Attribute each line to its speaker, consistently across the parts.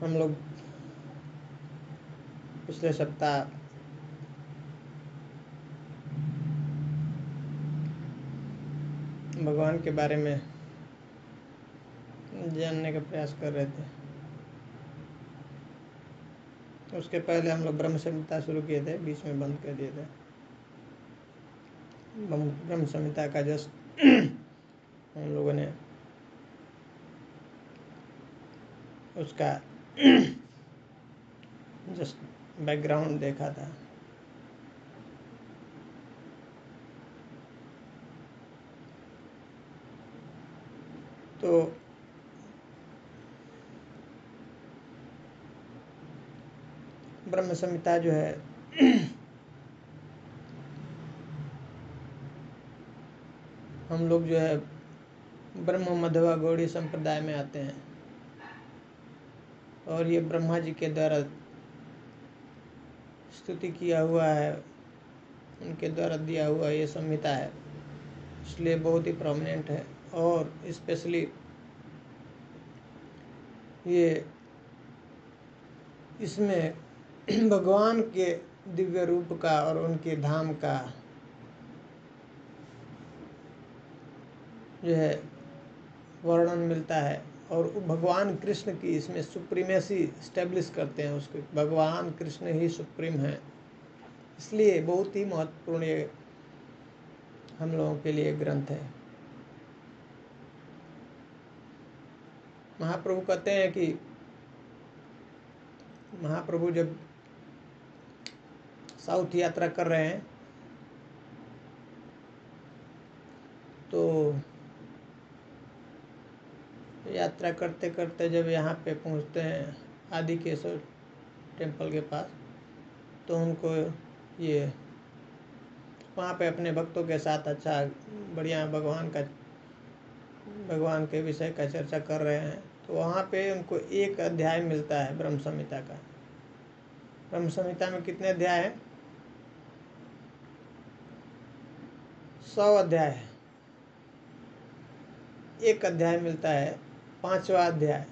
Speaker 1: हम लोग पिछले सप्ताह भगवान के बारे में जानने का प्रयास कर रहे थे। उसके पहले हम लोग ब्रह्म संहिता शुरू किए थे, बीच में बंद कर दिए थे। ब्रह्म संहिता का जस्ट हम लोगों ने उसका जस्ट बैकग्राउंड देखा था। तो ब्रह्म संहिता जो है हम लोग जो है ब्रह्म मध्वा गौड़ी संप्रदाय में आते हैं और ये ब्रह्मा जी के द्वारा स्तुति किया हुआ है, उनके द्वारा दिया हुआ ये संहिता है, इसलिए बहुत ही प्रोमिनेंट है। और स्पेशली ये इसमें भगवान के दिव्य रूप का और उनके धाम का जो है वर्णन मिलता है और भगवान कृष्ण की इसमें सुप्रीमेसी स्टेब्लिश करते हैं उसको। भगवान कृष्ण ही सुप्रीम है, इसलिए बहुत ही महत्वपूर्ण ये हम लोगों के लिए ग्रंथ है। महाप्रभु कहते हैं कि महाप्रभु जब साउथ यात्रा कर रहे हैं तो यात्रा करते करते जब यहाँ पे पहुँचते हैं आदिकेश्वर टेम्पल के पास, तो उनको ये वहाँ पे अपने भक्तों के साथ अच्छा बढ़िया भगवान के विषय का चर्चा कर रहे हैं। तो वहाँ पे उनको एक अध्याय मिलता है ब्रह्म संहिता का। ब्रह्म संहिता में कितने अध्याय हैं? 100 अध्याय है। एक अध्याय मिलता है, 5वां अध्याय,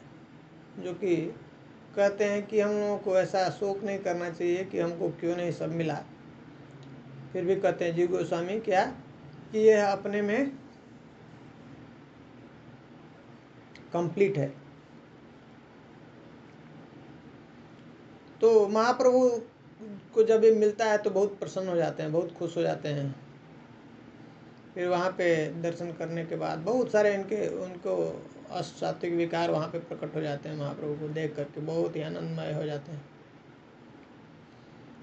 Speaker 1: जो कि कहते हैं कि हम लोगों को ऐसा शोक नहीं करना चाहिए कि हमको क्यों नहीं सब मिला। फिर भी कहते हैं जीव गोस्वामी क्या कि यह अपने में कंप्लीट है। तो महाप्रभु को जब ये मिलता है तो बहुत प्रसन्न हो जाते हैं, बहुत खुश हो जाते हैं। फिर वहाँ पे दर्शन करने के बाद बहुत सारे उनको असात्विक विकार वहाँ पे प्रकट हो जाते हैं। महाप्रभु को देख करके बहुत ही आनंदमय हो जाते हैं।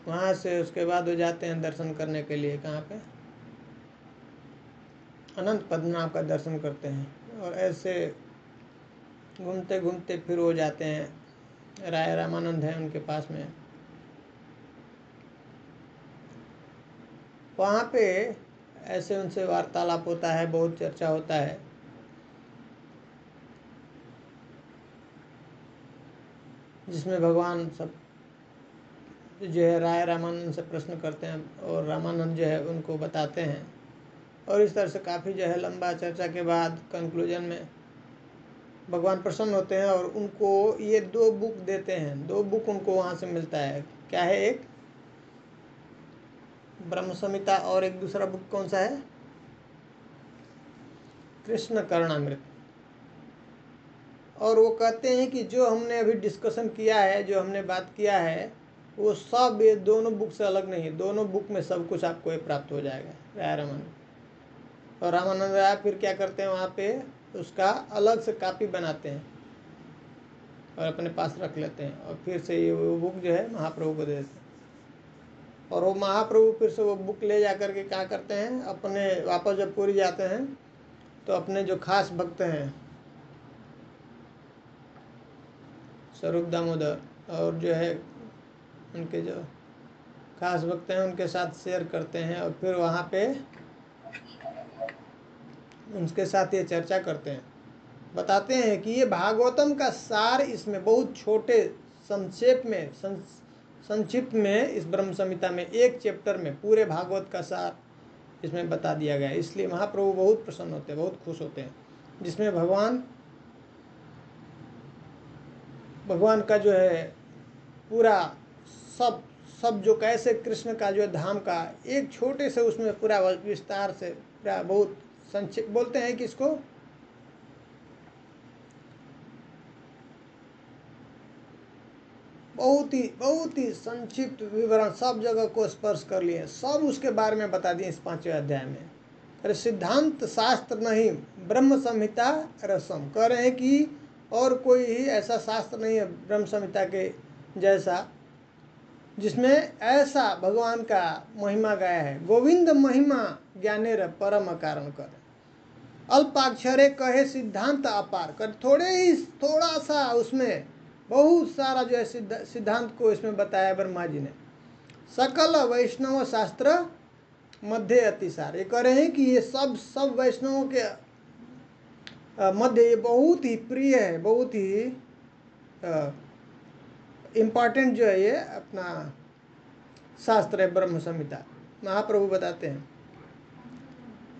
Speaker 1: वहाँ से उसके बाद हो जाते हैं दर्शन करने के लिए कहाँ पे? अनंत पद्मनाभ का दर्शन करते हैं और ऐसे घूमते घूमते फिर हो जाते हैं राय रामानंद है उनके पास में। वहाँ पे ऐसे उनसे वार्तालाप होता है, बहुत चर्चा होता है। जिसमें भगवान सब जो है राय रामानंद से प्रश्न करते हैं और रामानंद जो है उनको बताते हैं। और इस तरह से काफ़ी जो है लंबा चर्चा के बाद कंक्लूजन में भगवान प्रसन्न होते हैं और उनको ये 2 बुक देते हैं। 2 बुक उनको वहाँ से मिलता है। क्या है? एक ब्रह्म संहिता और एक दूसरा बुक कौन सा है? कृष्ण कर्णामृत। और वो कहते हैं कि जो हमने अभी डिस्कशन किया है, जो हमने बात किया है, वो सब ये दोनों बुक से अलग नहीं है। दोनों बुक में सब कुछ आपको ये प्राप्त हो जाएगा। राय रामानंद और रामानंद राय फिर क्या करते हैं, वहाँ पे उसका अलग से कॉपी बनाते हैं और अपने पास रख लेते हैं और फिर से ये वो बुक जो है महाप्रभु को दे देते हैं। और वो महाप्रभु फिर से वो बुक ले जा करके क्या करते हैं, अपने वापस जब पूरी जाते हैं तो अपने जो खास भक्त हैं स्वरूप दामोदर और जो है उनके जो खास भक्त हैं उनके साथ शेयर करते हैं और फिर वहाँ पे उनके साथ ये चर्चा करते हैं। बताते हैं कि ये भागवतम का सार इसमें बहुत छोटे संक्षेप में संक्षिप्त में इस ब्रह्म संहिता में एक चैप्टर में पूरे भागवत का सार इसमें बता दिया गया है। इसलिए महाप्रभु बहुत प्रसन्न होते हैं, बहुत खुश होते हैं। जिसमें भगवान भगवान का जो है पूरा सब सब जो कैसे कृष्ण का जो धाम का एक छोटे से उसमें पूरा विस्तार से पूरा बहुत संक्षिप्त बोलते हैं कि इसको बहुत ही संक्षिप्त विवरण सब जगह को स्पर्श कर लिए, सब उसके बारे में बता दिए इस 5वें अध्याय में। अरे सिद्धांत शास्त्र नहीं, ब्रह्म संहिता रसम। कह रहे हैं कि और कोई ही ऐसा शास्त्र नहीं है ब्रह्म संहिता के जैसा जिसमें ऐसा भगवान का महिमा गाया है। गोविंद महिमा ज्ञानेर परम कारण कर, अल्पाक्षरे कहे सिद्धांत अपार कर। थोड़ा सा उसमें बहुत सारा जो है सिद्धांत को इसमें बताया ब्रह्मा जी ने। सकल वैष्णव शास्त्र मध्य अतिसार। ये कह रहे हैं कि ये सब वैष्णवों के मध्य ये बहुत ही प्रिय है, बहुत ही इम्पॉर्टेंट जो है ये अपना शास्त्र है ब्रह्म संहिता। महाप्रभु बताते हैं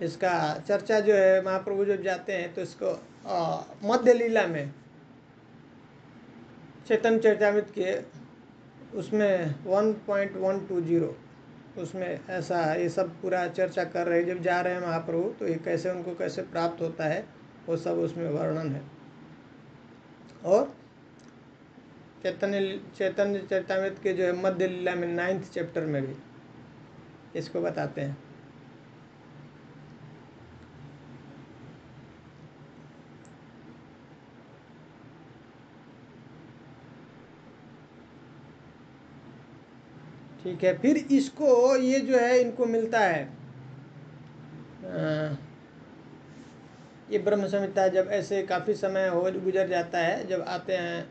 Speaker 1: इसका चर्चा जो है, महाप्रभु जब जाते हैं तो इसको मध्य लीला में चैतन्य चरितामृत के उसमें 1.120 उसमें ऐसा ये सब पूरा चर्चा कर रहे हैं। जब जा रहे हैं महाप्रभु तो ये कैसे उनको कैसे प्राप्त होता है वो सब उसमें वर्णन है। और चैतन्य चरितामृत के जो है मध्य लीला में 9th चैप्टर में भी इसको बताते हैं। ठीक है, फिर इसको ये जो है इनको मिलता है ये ब्रह्म संहिता जब ऐसे काफ़ी समय हो गुजर जाता है, जब आते हैं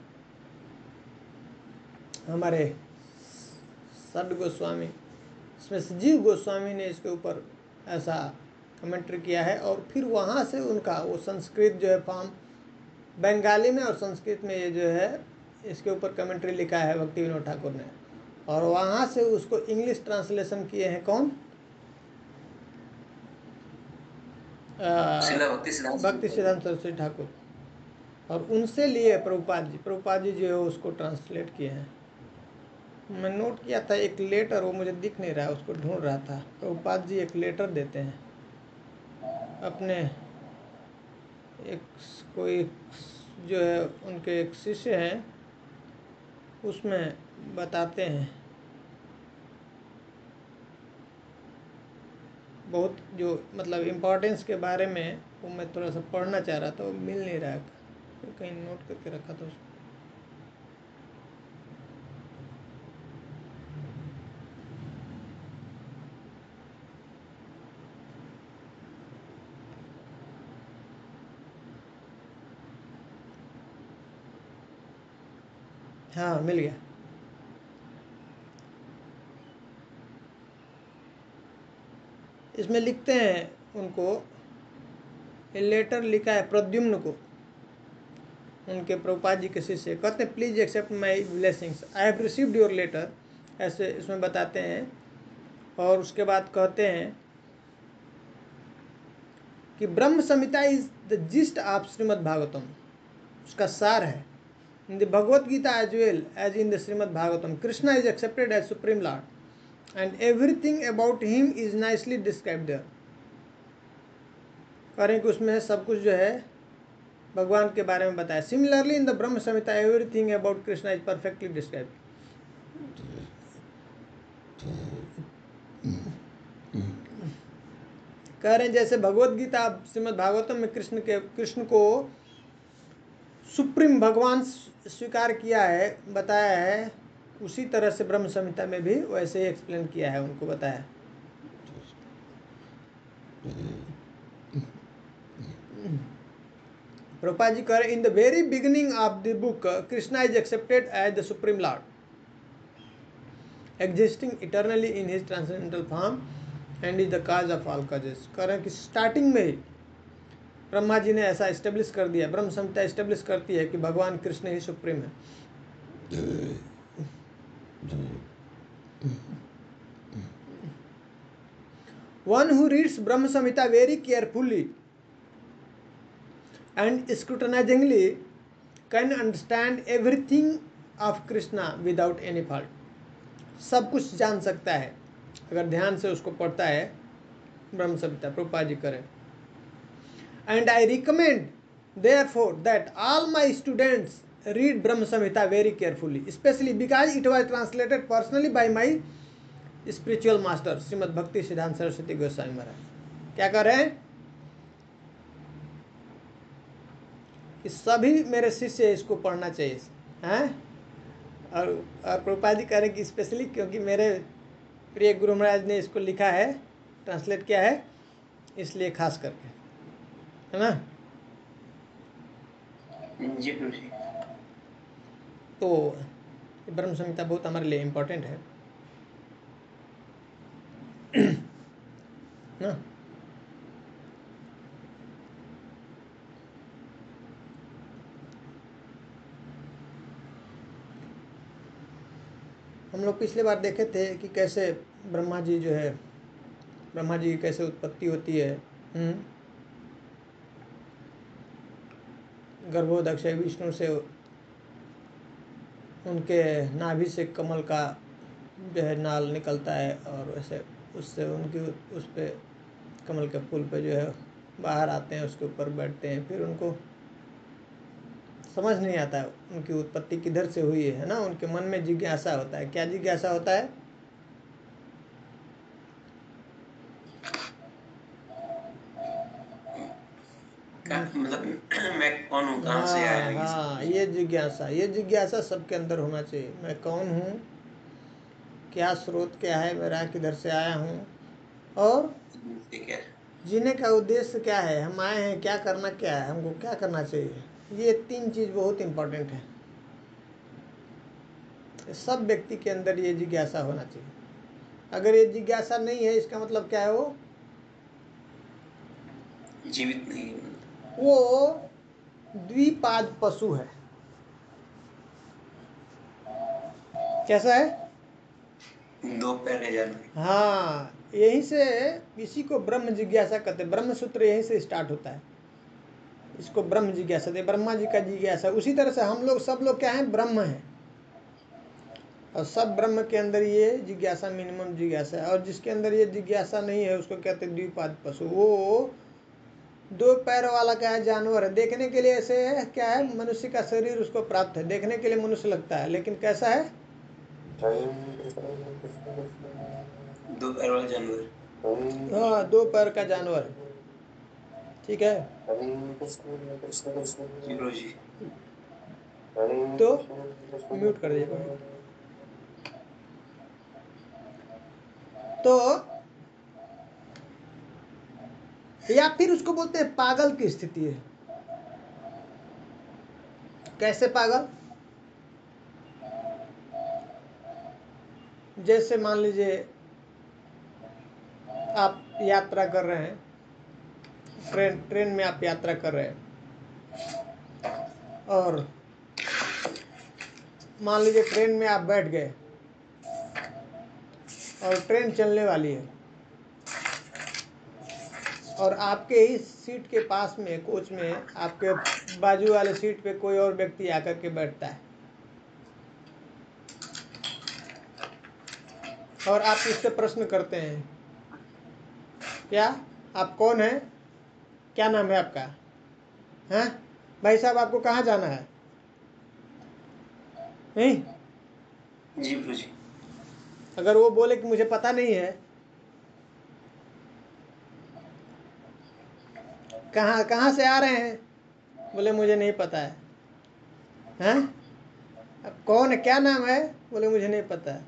Speaker 1: हमारे सड गोस्वामी, इसमें संजीव गोस्वामी ने इसके ऊपर ऐसा कमेंट्री किया है। और फिर वहाँ से उनका वो संस्कृत जो है फॉर्म बंगाली में और संस्कृत में ये जो है इसके ऊपर कमेंट्री लिखा है भक्ति विनोद ठाकुर ने, और वहाँ से उसको इंग्लिश ट्रांसलेशन किए हैं कौन? भक्ति सिद्धांत सरस्वती ठाकुर। और उनसे लिए प्रभुपाद जी जो है उसको ट्रांसलेट किए हैं। मैं नोट किया था एक लेटर, वो मुझे दिख नहीं रहा, उसको ढूंढ रहा था। प्रभुपाद जी एक लेटर देते हैं अपने कोई जो है उनके एक शिष्य हैं, उसमें बताते हैं बहुत जो मतलब इम्पोर्टेंस के बारे में। वो मैं थोड़ा सा पढ़ना चाह रहा था, वो मिल नहीं रहा, कहीं नोट करके रखा था उसको। हाँ मिल गया। इसमें लिखते हैं उनको, ये लेटर लिखा है प्रद्युम्न को, उनके प्रभुपाद जी के शिष्य। कहते हैं please accept my blessings, I have received your letter, ऐसे इसमें बताते हैं। और उसके बाद कहते हैं कि Brahma Samhita is the gist of Shrimad Bhagavatam, उसका सार है। In the Bhagavad Gita as well as in the Shrimad Bhagavatam, Krishna is accepted as supreme lord and everything about him is nicely described there. करें कि उसमें सब कुछ जो है भगवान के बारे में बताया। Similarly in the Brahma Samhita everything about Krishna is perfectly described. कह रहे हैं जैसे भगवद गीता श्रीमद् भागवतम में कृष्ण को सुप्रीम भगवान स्वीकार किया है, बताया है, उसी तरह से ब्रह्म संहिता में भी वैसे ही एक्सप्लेन किया है, उनको बताया। प्रभुपाद जी कह रहे in the very beginning of the book Krishna is accepted as the supreme lord existing eternally in his transcendental form and is the cause of all causes. कह रहे हैं कि स्टार्टिंग में ही ब्रह्मा जी ने ऐसा एस्टेब्लिश कर दिया, ब्रह्म संहिता एस्टेब्लिश करती है कि भगवान कृष्ण ही सुप्रीम है। One who reads Brahma Samhita very carefully and scrutinizingly can understand everything of Krishna without any fault. सब कुछ जान सकता है अगर ध्यान से उसको पढ़ता है ब्रह्म संहिता। प्रभुपाद जी करें। And I recommend therefore that all my students read Brahma Samhita very carefully, especially because it was translated personally by my spiritual master Shrimad भक्ति सिद्धांत सरस्वती गोस्वामी महाराज। क्या कर रहे हैं कि सभी मेरे शिष्य इसको पढ़ना चाहिए हैं। और प्रभुपाद जी कह रहे हैं कि स्पेशली क्योंकि मेरे प्रिय गुरु महाराज ने इसको लिखा है, ट्रांसलेट किया है, इसलिए खास करके, है ना।
Speaker 2: जी प्रभु जी।
Speaker 1: तो ब्रह्म संहिता बहुत हमारे लिए इम्पोर्टेंट है ना। हम लोग पिछले बार देखे थे कि कैसे ब्रह्मा जी जो है, ब्रह्मा जी की कैसे उत्पत्ति होती है। गर्भोदक विष्णु से उनके नाभि से कमल का जो है नाल निकलता है और वैसे उससे उनकी उस पे कमल के फूल पे जो है बाहर आते हैं, उसके ऊपर बैठते हैं। फिर उनको समझ नहीं आता है उनकी उत्पत्ति किधर से हुई है ना। उनके मन में जिज्ञासा होता है। क्या जिज्ञासा होता है?
Speaker 2: मतलब मैं कौन हूँ, कहाँ से आया है।
Speaker 1: हाँ, ये जिज्ञासा सबके अंदर होना चाहिए। मैं कौन हूँ, क्या स्रोत क्या है मेरा, किधर से आया हूँ, और जीने का उद्देश्य क्या है, हम आए हैं क्या करना, क्या है हमको, क्या करना चाहिए। ये 3 चीज़ बहुत इम्पोर्टेंट है। सब व्यक्ति के अंदर ये जिज्ञासा होना चाहिए। अगर ये जिज्ञासा नहीं है, इसका मतलब क्या है? वो
Speaker 2: जीवित नहीं,
Speaker 1: वो द्विपाद पशु है। कैसा है?
Speaker 2: 2 पैर जानवर।
Speaker 1: हाँ, यहीं से इसी को ब्रह्म जिज्ञासा कहते हैं। ब्रह्म सूत्र यहीं से स्टार्ट होता है। इसको ब्रह्म जिज्ञासा दे, ब्रह्मा जी का जिज्ञासा। उसी तरह से हम लोग सब लोग क्या हैं? ब्रह्म हैं। और सब ब्रह्म के अंदर ये जिज्ञासा मिनिमम जिज्ञासा है। और जिसके अंदर ये जिज्ञासा नहीं है उसको कहते हैं द्विपाद पशु। वो 2 पैर वाला क्या है? जानवर है। देखने के लिए ऐसे क्या है? मनुष्य का शरीर उसको प्राप्त है, देखने के लिए मनुष्य लगता है, लेकिन कैसा है?
Speaker 2: 2 पैर वाला जानवर।
Speaker 1: हाँ, 2 पैर का जानवर। ठीक है।
Speaker 2: जी प्रभु जी।
Speaker 1: तो म्यूट कर दीजिए। तो या फिर उसको बोलते हैं पागल की स्थिति है। कैसे पागल? जैसे मान लीजिए आप यात्रा कर रहे हैं, ट्रेन में आप यात्रा कर रहे हैं, और मान लीजिए ट्रेन में आप बैठ गए और ट्रेन चलने वाली है, और आपके ही सीट के पास में, कोच में, आपके बाजू वाले सीट पे कोई और व्यक्ति आकर के बैठता है, और आप उससे प्रश्न करते हैं, क्या आप कौन हैं, क्या नाम है आपका, हैं भाई साहब, आपको कहाँ जाना है? नहीं,
Speaker 2: जी प्रभु जी।
Speaker 1: अगर वो बोले कि मुझे पता नहीं है, कहाँ से आ रहे हैं, बोले मुझे नहीं पता है, हैं अब कौन है, क्या नाम है, बोले मुझे नहीं पता है।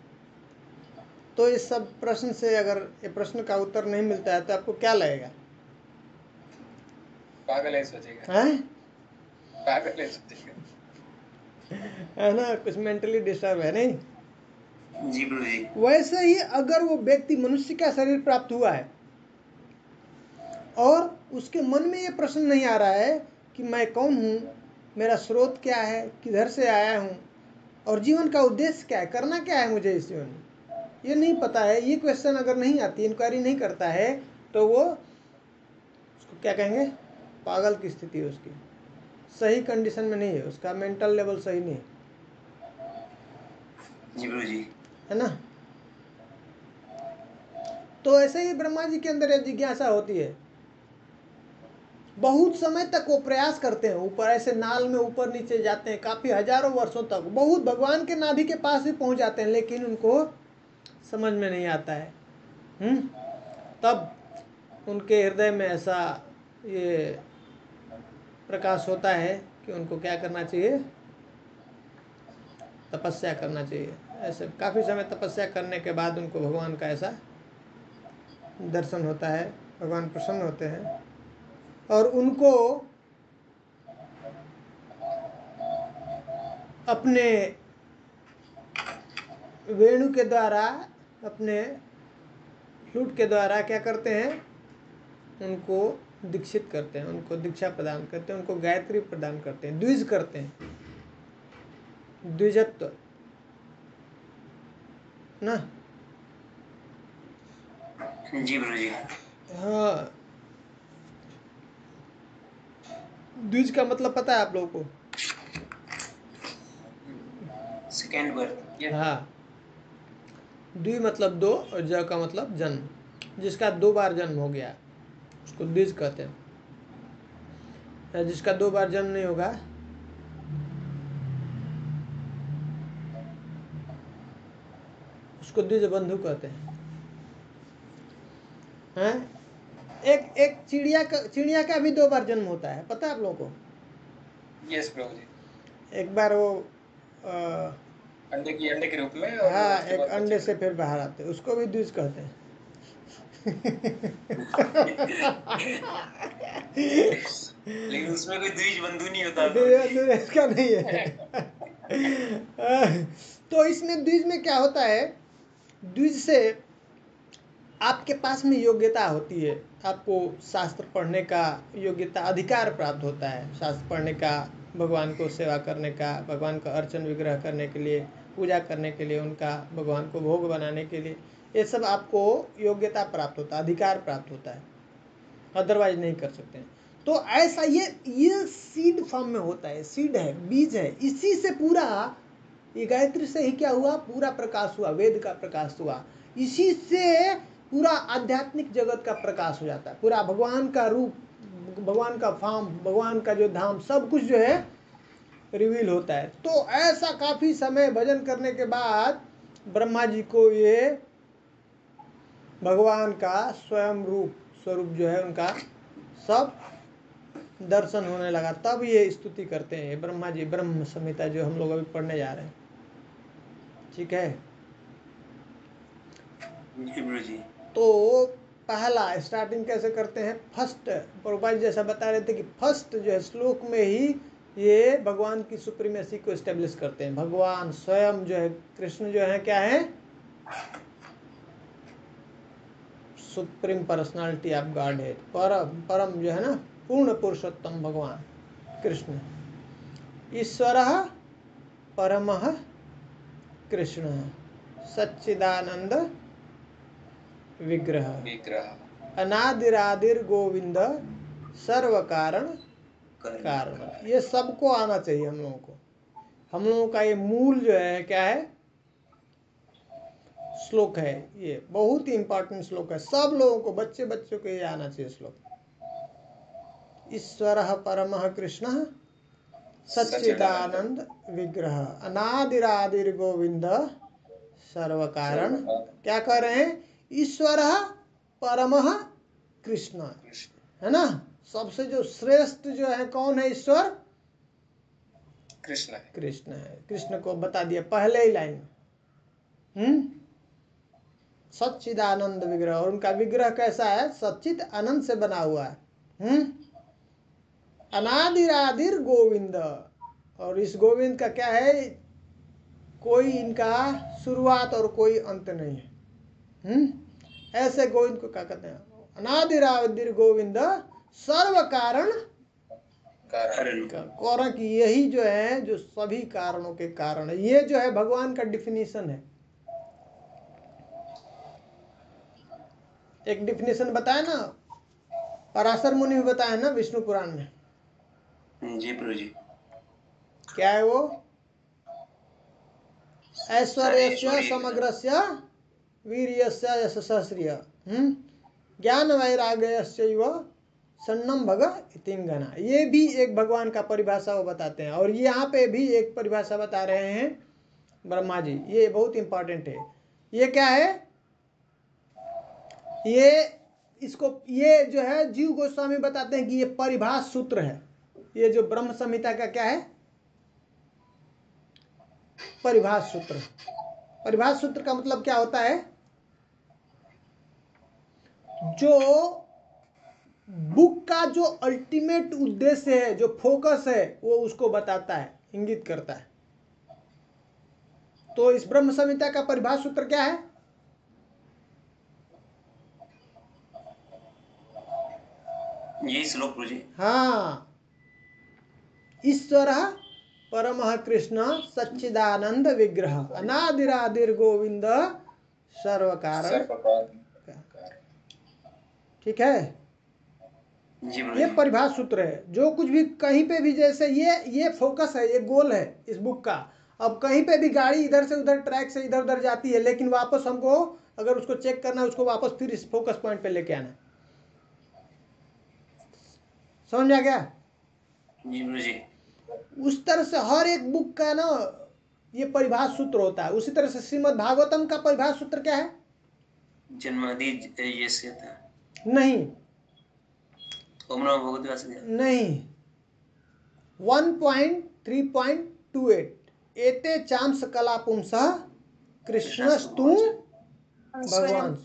Speaker 1: तो इस सब प्रश्न से अगर ये प्रश्न का उत्तर नहीं मिलता है तो आपको क्या लगेगा?
Speaker 2: पागल है सोचेगा।
Speaker 1: हैं?
Speaker 2: पागल है सोचेगा,
Speaker 1: है ना, कुछ मेंटली डिस्टर्ब है। नहीं,
Speaker 2: जी प्रभु जी।
Speaker 1: वैसे ही अगर वो व्यक्ति मनुष्य का शरीर प्राप्त हुआ है और उसके मन में ये प्रश्न नहीं आ रहा है कि मैं कौन हूँ, मेरा स्रोत क्या है, किधर से आया हूँ, और जीवन का उद्देश्य क्या है, करना क्या है मुझे इस जीवन में, ये नहीं पता है, ये क्वेश्चन अगर नहीं आती, इंक्वायरी नहीं करता है, तो वो उसको क्या कहेंगे? पागल की स्थिति है उसकी। सही कंडीशन में नहीं है, उसका मेंटल लेवल सही नहीं है,
Speaker 2: जी गुरु जी।
Speaker 1: है ना। तो ऐसे ही ब्रह्मा जी के अंदर यह जिज्ञासा होती है, बहुत समय तक वो प्रयास करते हैं, ऊपर ऐसे नाल में ऊपर नीचे जाते हैं, काफी हजारों वर्षों तक, बहुत भगवान के नाभि के पास भी पहुंच जाते हैं, लेकिन उनको समझ में नहीं आता है। तब उनके हृदय में ऐसा ये प्रकाश होता है कि उनको क्या करना चाहिए, तपस्या करना चाहिए। ऐसे काफ़ी समय तपस्या करने के बाद उनको भगवान का ऐसा दर्शन होता है, भगवान प्रसन्न होते हैं और उनको अपने वेणु के द्वारा, अपने फ्लूट के द्वारा क्या करते हैं, उनको दीक्षित करते हैं, उनको दीक्षा प्रदान करते हैं, उनको गायत्री प्रदान करते हैं, द्विज करते हैं, द्विजत्व ना।
Speaker 2: जी गुरु जी।
Speaker 1: हाँ, द्विज का मतलब पता है आप लोगों को?
Speaker 2: Second birth.
Speaker 1: हाँ, द्वि मतलब दो और ज का मतलब जन्म, जिसका 2 बार जन्म हो गया उसको द्विज कहते हैं, जिसका 2 बार जन्म नहीं होगा उसको द्विज बंधु कहते हैं। एक एक चिड़िया का भी 2 बार जन्म होता है, पता है आप लोगों को?
Speaker 2: यस प्रभु जी।
Speaker 1: एक बार वो
Speaker 2: अंडे के रूप में, और
Speaker 1: हाँ,
Speaker 2: उसके
Speaker 1: एक
Speaker 2: बाद
Speaker 1: अंडे
Speaker 2: बच्चे
Speaker 1: से फिर बाहर आते हैं, उसको भी द्विज कहते हैं।
Speaker 2: लेकिन उसमें कोई द्विज बंधु नहीं होता।
Speaker 1: इसका नहीं है। तो इसमें द्विज में क्या होता है, द्विज से आपके पास में योग्यता होती है, आपको शास्त्र पढ़ने का योग्यता, अधिकार प्राप्त होता है, शास्त्र पढ़ने का, भगवान को सेवा करने का, भगवान का अर्चन विग्रह करने के लिए, पूजा करने के लिए, उनका भगवान को भोग बनाने के लिए, ये सब आपको योग्यता प्राप्त होता है, अधिकार प्राप्त होता है, अदरवाइज नहीं कर सकते हैं। तो ऐसा ये सीड फॉर्म में होता है, सीड है, बीज है, इसी से पूरा ये गायत्री से ही क्या हुआ, पूरा प्रकाश हुआ, वेद का प्रकाश हुआ, इसी से पूरा आध्यात्मिक जगत का प्रकाश हो जाता है, पूरा भगवान का रूप, भगवान का फॉर्म, भगवान का जो धाम, सब कुछ जो है रिवील होता है। तो ऐसा काफी समय भजन करने के बाद ब्रह्मा जी को ये भगवान का स्वयं स्वरूप जो है उनका सब दर्शन होने लगा, तब ये स्तुति करते हैं ब्रह्मा जी, ब्रह्म संहिता जो हम लोग अभी पढ़ने जा रहे हैं, ठीक है।
Speaker 2: जी गुरु जी।
Speaker 1: तो पहला स्टार्टिंग कैसे करते हैं, फर्स्ट प्रभुपाद जी जैसा बता रहे थे कि फर्स्ट जो है श्लोक में ही ये भगवान की सुप्रीमेसी को एस्टेब्लिश करते हैं। भगवान स्वयं जो है, कृष्ण जो है क्या है, सुप्रीम पर्सनालिटी ऑफ गॉड है, परम जो है ना, पूर्ण पुरुषोत्तम भगवान कृष्ण, ईश्वर परमः कृष्ण, सच्चिदानंद विग्रह, अनादिरादिर गोविंद, सर्व कारण कारण। ये सबको आना चाहिए हम लोगों को। हम लोगों का ये मूल जो है क्या है, श्लोक है, ये बहुत ही इंपॉर्टेंट श्लोक है, सब लोगों को, बच्चों को ये आना चाहिए श्लोक। ईश्वर परमः कृष्ण, सच्चिदानंद विग्रह, अनादिरादिर गोविंद, सर्व कारण। क्या कह रहे हैं, ईश्वर परमः कृष्ण, है ना, सबसे जो श्रेष्ठ जो है कौन है, ईश्वर कृष्ण है। कृष्ण को बता दिया पहले ही लाइन में। सच्चिदानंद विग्रह, और उनका विग्रह कैसा है, सच्चित आनंद से बना हुआ है। अनादिरादिर गोविंद, और इस गोविंद का क्या है, कोई इनका शुरुआत और कोई अंत नहीं है। ऐसे गोविंद को क्या कहते हैं, अनादिरादिर गोविंद, सर्व कारण कारण की, यही जो है जो सभी कारणों के कारण है। ये जो है भगवान का डिफिनीशन है। एक डिफिनीशन बताया ना, पराशर मुनि भी बताया ना विष्णु पुराण में।
Speaker 2: जी प्रभु जी।
Speaker 1: क्या है वो? ऐश्वर्यस्य समग्रस्य वीर्यस्य यशस्श्रिय ज्ञान वैराग्यस्यैव सन्नम भग इतिंगना। ये भी एक भगवान का परिभाषा वो बताते हैं। और यहाँ पे भी एक परिभाषा बता रहे हैं ब्रह्मा जी, ये बहुत इंपॉर्टेंट है। ये क्या है? ये जो है जीव गोस्वामी बताते हैं कि ये परिभाष सूत्र है। ये जो ब्रह्म संहिता का क्या है? परिभाष सूत्र। परिभाष सूत्र का मतलब क्या होता है? जो बुक का जो अल्टीमेट उद्देश्य है, जो फोकस है, वो उसको बताता है, इंगित करता है। तो इस ब्रह्म संहिता का परिभाष सूत्र क्या है?
Speaker 2: ये श्लोक प्रभु जी।
Speaker 1: हाँ, ईश्वर परमः कृष्ण सच्चिदानंद विग्रह अनादिरादिर गोविंद सर्वकार। ठीक है,
Speaker 2: जी प्रभु
Speaker 1: ये
Speaker 2: जी।
Speaker 1: परिभाष सूत्र है। जो कुछ भी कहीं पे भी, जैसे ये फोकस है, ये गोल है इस बुक का। अब कहीं पे भी गाड़ी इधर से उधर, ट्रैक से इधर उधर जाती है, लेकिन वापस हमको अगर उसको चेक करना है, उसको वापस फिर इस फोकस पॉइंट पे लेके आना। समझ आ गया?
Speaker 2: जी प्रभु जी।
Speaker 1: उस तरह से हर एक बुक का ना ये परिभाष सूत्र होता है। उसी तरह से श्रीमद् भागवतम का परिभाष सूत्र क्या है?
Speaker 2: जन्मादि ये से था।
Speaker 1: नहीं
Speaker 2: ओम नमो भगवते वासुदेवाय।
Speaker 1: नहीं, 1.3.28 एते चांस कला पुंसः कृष्णस्तु भगवान।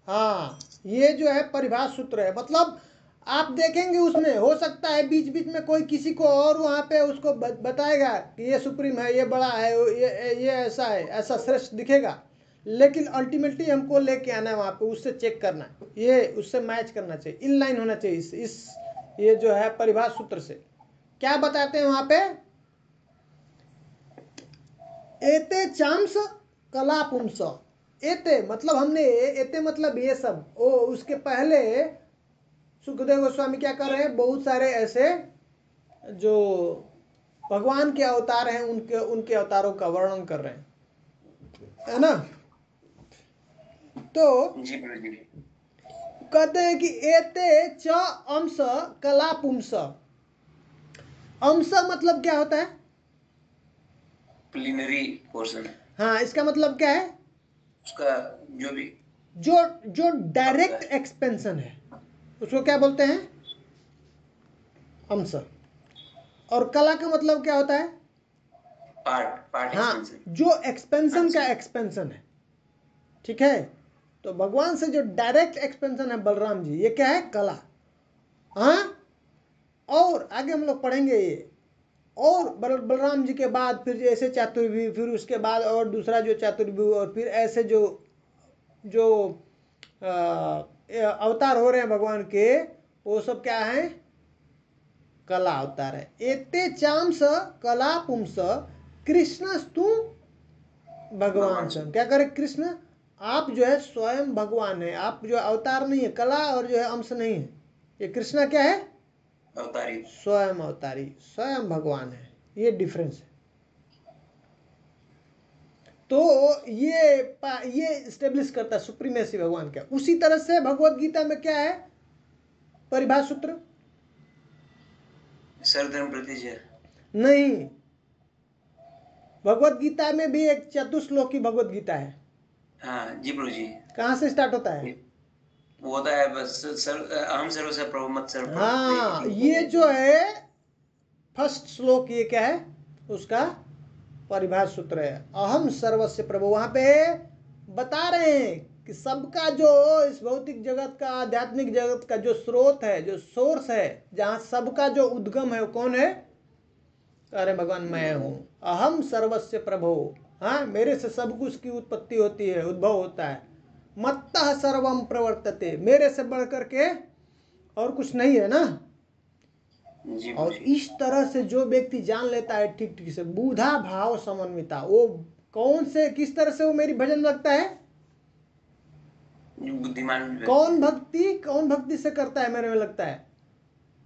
Speaker 1: हाँ, ये जो है परिभाष सूत्र है। मतलब आप देखेंगे उसमें हो सकता है बीच बीच में कोई किसी को और वहां पे उसको बताएगा कि ये सुप्रीम है, ये बड़ा है, ये ऐसा है, ऐसा श्रेष्ठ दिखेगा, लेकिन अल्टीमेटली हमको लेके आना है वहां पे, उससे चेक करना है, ये उससे मैच करना चाहिए, इन लाइन होना चाहिए इस ये जो है परिभाष सूत्र से। क्या बताते हैं वहां पे? एते चांस कला पुंस। एते मतलब हमने, एते मतलब ये सब। ओ उसके पहले सुखदेव गोस्वामी क्या कर रहे हैं? बहुत सारे ऐसे जो भगवान के अवतार हैं, उनके अवतारों का वर्णन कर रहे हैं, है ना? तो
Speaker 2: जी प्रभु जी।
Speaker 1: कहते हैं कि एते च अंश कला पुंस। अंश मतलब क्या होता है?
Speaker 2: Preliminary portion.
Speaker 1: हाँ, इसका मतलब क्या है?
Speaker 2: उसका जो भी
Speaker 1: जो डायरेक्ट एक्सपेंशन है उसको क्या बोलते हैं? अंश। और कला का मतलब क्या होता है?
Speaker 2: पार्ट
Speaker 1: हाँ,
Speaker 2: एक्सपेंशन।
Speaker 1: जो एक्सपेंशन का एक्सपेंशन है। ठीक है, तो भगवान से जो डायरेक्ट एक्सपेंशन है बलराम जी, ये क्या है? कला। हाँ, और आगे हम लोग पढ़ेंगे ये। और बलराम जी के बाद फिर ऐसे चातुर्व्यूह, फिर उसके बाद और दूसरा जो चातुर्व्यूह, और फिर ऐसे जो जो अवतार हो रहे हैं भगवान के, वो सब क्या है? कला अवतार है। एते चांस कला पुंस कृष्णस्तु भगवान से। क्या करे कृष्ण? आप जो है स्वयं भगवान है, आप जो अवतार नहीं है, कला और जो है अंश नहीं है। ये कृष्णा क्या है?
Speaker 2: अवतारी।
Speaker 1: स्वयं अवतारी, स्वयं भगवान है। ये डिफरेंस है। तो ये स्टेब्लिश करता है सुप्रीमेसी भगवान का। उसी तरह से भगवत गीता में क्या है परिभाष सूत्र?
Speaker 2: सर्वधर्म प्रतिजय।
Speaker 1: नहीं, भगवत गीता में भी एक चतुश्लोकी भगवत गीता है।
Speaker 2: हाँ जी प्रभु जी।
Speaker 1: कहाँ से स्टार्ट होता है?
Speaker 2: वो होता है बस अहम सर्वस्य प्रभु मत सर्व।
Speaker 1: हाँ, ये जो है फर्स्ट श्लोक, ये क्या है? उसका परिभाष सूत्र है। अहम सर्वस्य प्रभु। वहां पे बता रहे हैं कि सबका जो इस भौतिक जगत का, आध्यात्मिक जगत का जो स्रोत है, जो सोर्स है, जहां सबका जो उद्गम है, वो कौन है? अरे भगवान मैं हूं। अहम सर्वस्य प्रभु। हाँ, मेरे से सब कुछ की उत्पत्ति होती है, उद्भव होता है। मत्तः सर्वम प्रवर्तते, मेरे से बढ़ करके और कुछ नहीं है ना।
Speaker 2: जी
Speaker 1: और इस तरह से जो व्यक्ति जान लेता है ठीक ठीक से, बुधा भाव समन्विता, वो कौन से किस तरह से वो मेरी भजन रखता है?
Speaker 2: बुद्धिमान।
Speaker 1: कौन भक्ति से करता है? मेरे में लगता है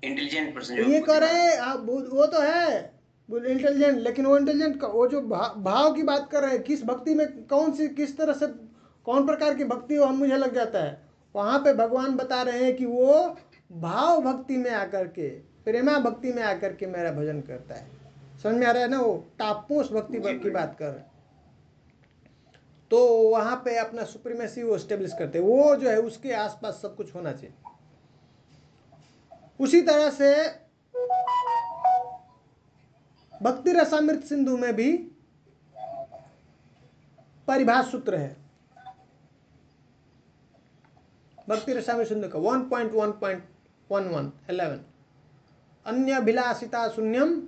Speaker 2: इंटेलिजेंट पर्सन
Speaker 1: ये
Speaker 2: जो
Speaker 1: कह रहे हैं आप वो तो है इंटेलिजेंट, लेकिन वो इंटेलिजेंट का वो जो भाव की बात कर रहे हैं, किस भक्ति में कौन सी किस तरह से कौन प्रकार की भक्ति हो, हम मुझे लग जाता है वहाँ पे भगवान बता रहे हैं कि वो भाव भक्ति में आकर के, प्रेमा भक्ति में आकर के मेरा भजन करता है। समझ में आ रहा है ना, वो तापस भक्ति की बात कर रहे हैं। तो वहाँ पे अपना सुप्रीमेसी वो स्टेब्लिश करते हैं, वो जो है उसके आसपास सब कुछ होना चाहिए। उसी तरह से भक्ति रसामृत सिंधु में भी परिभाष सूत्र है। भक्ति रसामृत सिंधु का 1.1.11 अन्य अभिलाषिता शून्यम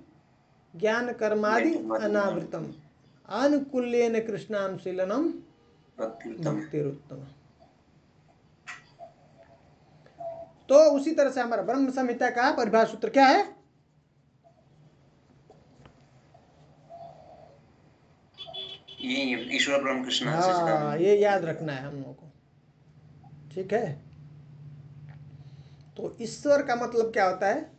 Speaker 1: ज्ञान कर्मादि अनावृतम अनुकूल्येन कृष्णानुशीलनम भक्तिरुत्तम। तो उसी तरह से हमारा ब्रह्म संहिता का परिभाष सूत्र क्या है?
Speaker 2: ये ईश्वर ब्रह्म कृष्ण।
Speaker 1: हाँ, ये याद रखना है हम लोगों को, ठीक है। तो ईश्वर का मतलब क्या होता है?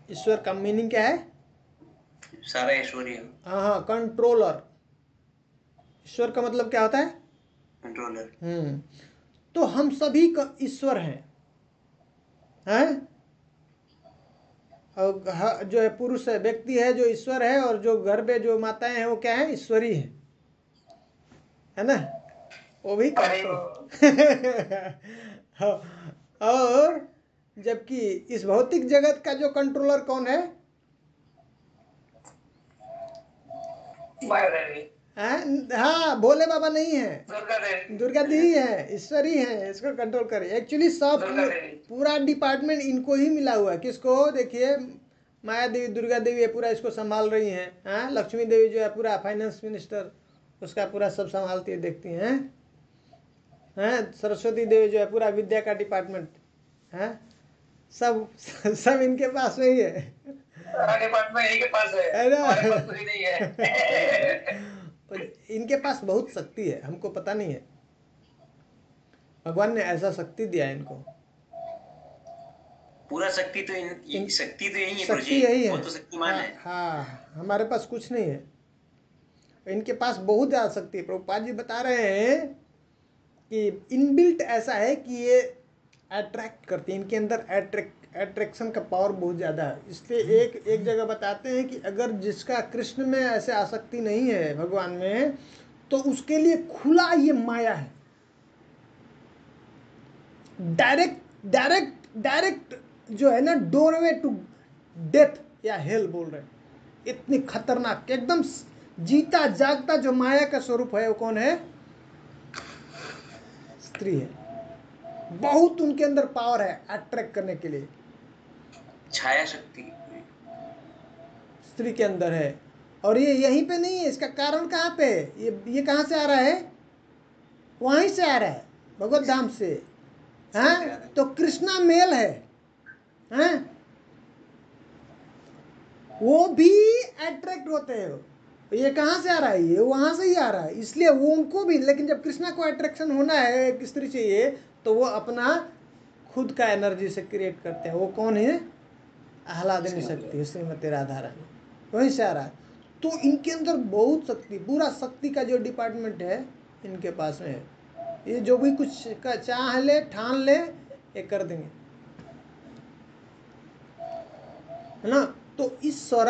Speaker 1: ईश्वर का मीनिंग क्या है?
Speaker 2: सारा ऐश्वर्य।
Speaker 1: हाँ, कंट्रोलर। ईश्वर का मतलब क्या होता है?
Speaker 2: कंट्रोलर।
Speaker 1: तो हम सभी का ईश्वर हैं, और जो है पुरुष है, व्यक्ति है जो ईश्वर है, और जो घर पे जो माताएं हैं वो क्या है? ईश्वरी है ना, वो भी और जबकि इस भौतिक जगत का जो कंट्रोलर कौन है? हाँ, भोले बाबा नहीं है, दुर्गा देवी है, ईश्वरी है, इसको कंट्रोल करे। एक्चुअली सब पूरा डिपार्टमेंट इनको ही मिला हुआ है। किसको? देखिए, माया देवी, दुर्गा देवी है, पूरा इसको संभाल रही हैं। हाँ, लक्ष्मी देवी जो है पूरा फाइनेंस मिनिस्टर, उसका पूरा सब संभालती है, देखती हैं। हाँ, सरस्वती देवी जो है पूरा विद्या का डिपार्टमेंट, हाँ, सब इनके पास में ही है।
Speaker 3: डिपार्टमेंट इनके पास है, हमारे पास कुछ नहीं है।
Speaker 1: इनके पास बहुत शक्ति है, हमको पता नहीं है। भगवान ने ऐसा शक्ति दिया है इनको।
Speaker 2: पूरा शक्ति तो शक्ति तो यही है,
Speaker 1: शक्ति यही है,
Speaker 2: वो तो शक्तिमान है।
Speaker 1: हाँ, हमारे पास कुछ नहीं है, इनके पास बहुत ज़्यादा शक्ति है। प्रभुपाद जी बता रहे हैं कि इनबिल्ट ऐसा है कि ये अट्रैक्ट करते हैं, इनके अंदर अट्रैक्शन का पावर बहुत ज़्यादा है। इसलिए एक जगह बताते हैं कि अगर जिसका कृष्ण में ऐसे आसक्ति नहीं है, भगवान में, तो उसके लिए खुला ये माया है, डायरेक्ट जो है ना, डोरवे टू डेथ या हेल बोल रहे हैं। इतनी खतरनाक, एकदम जीता जागता जो माया का स्वरूप है, वो कौन है? स्त्री है। बहुत उनके अंदर पावर है अट्रैक्ट करने के लिए,
Speaker 2: छाया शक्ति
Speaker 1: स्त्री के अंदर है। और ये यहीं पे नहीं है, इसका कारण कहाँ पे? ये कहाँ से आ रहा है? वहीं से आ रहा है, भगवत धाम से। हाँ, तो कृष्णा मेल है, हाँ, वो भी अट्रैक्ट होते हैं। ये कहाँ से आ रहा है? ये वहां से ही आ रहा है, इसलिए वो उनको भी। लेकिन जब कृष्णा को अट्रैक्शन होना है, एक स्त्री चाहिए, तो वो अपना खुद का एनर्जी से क्रिएट करते हैं। वो कौन है? आह्लादनी शक्ति, श्रीमती राधा रानी, वहीं से आ रहा है। तो इनके अंदर बहुत शक्ति, पूरा शक्ति का जो डिपार्टमेंट है इनके पास में है। ये जो भी कुछ का चाह ले, ठान ले, ये कर देंगे, है ना। तो ईश्वर,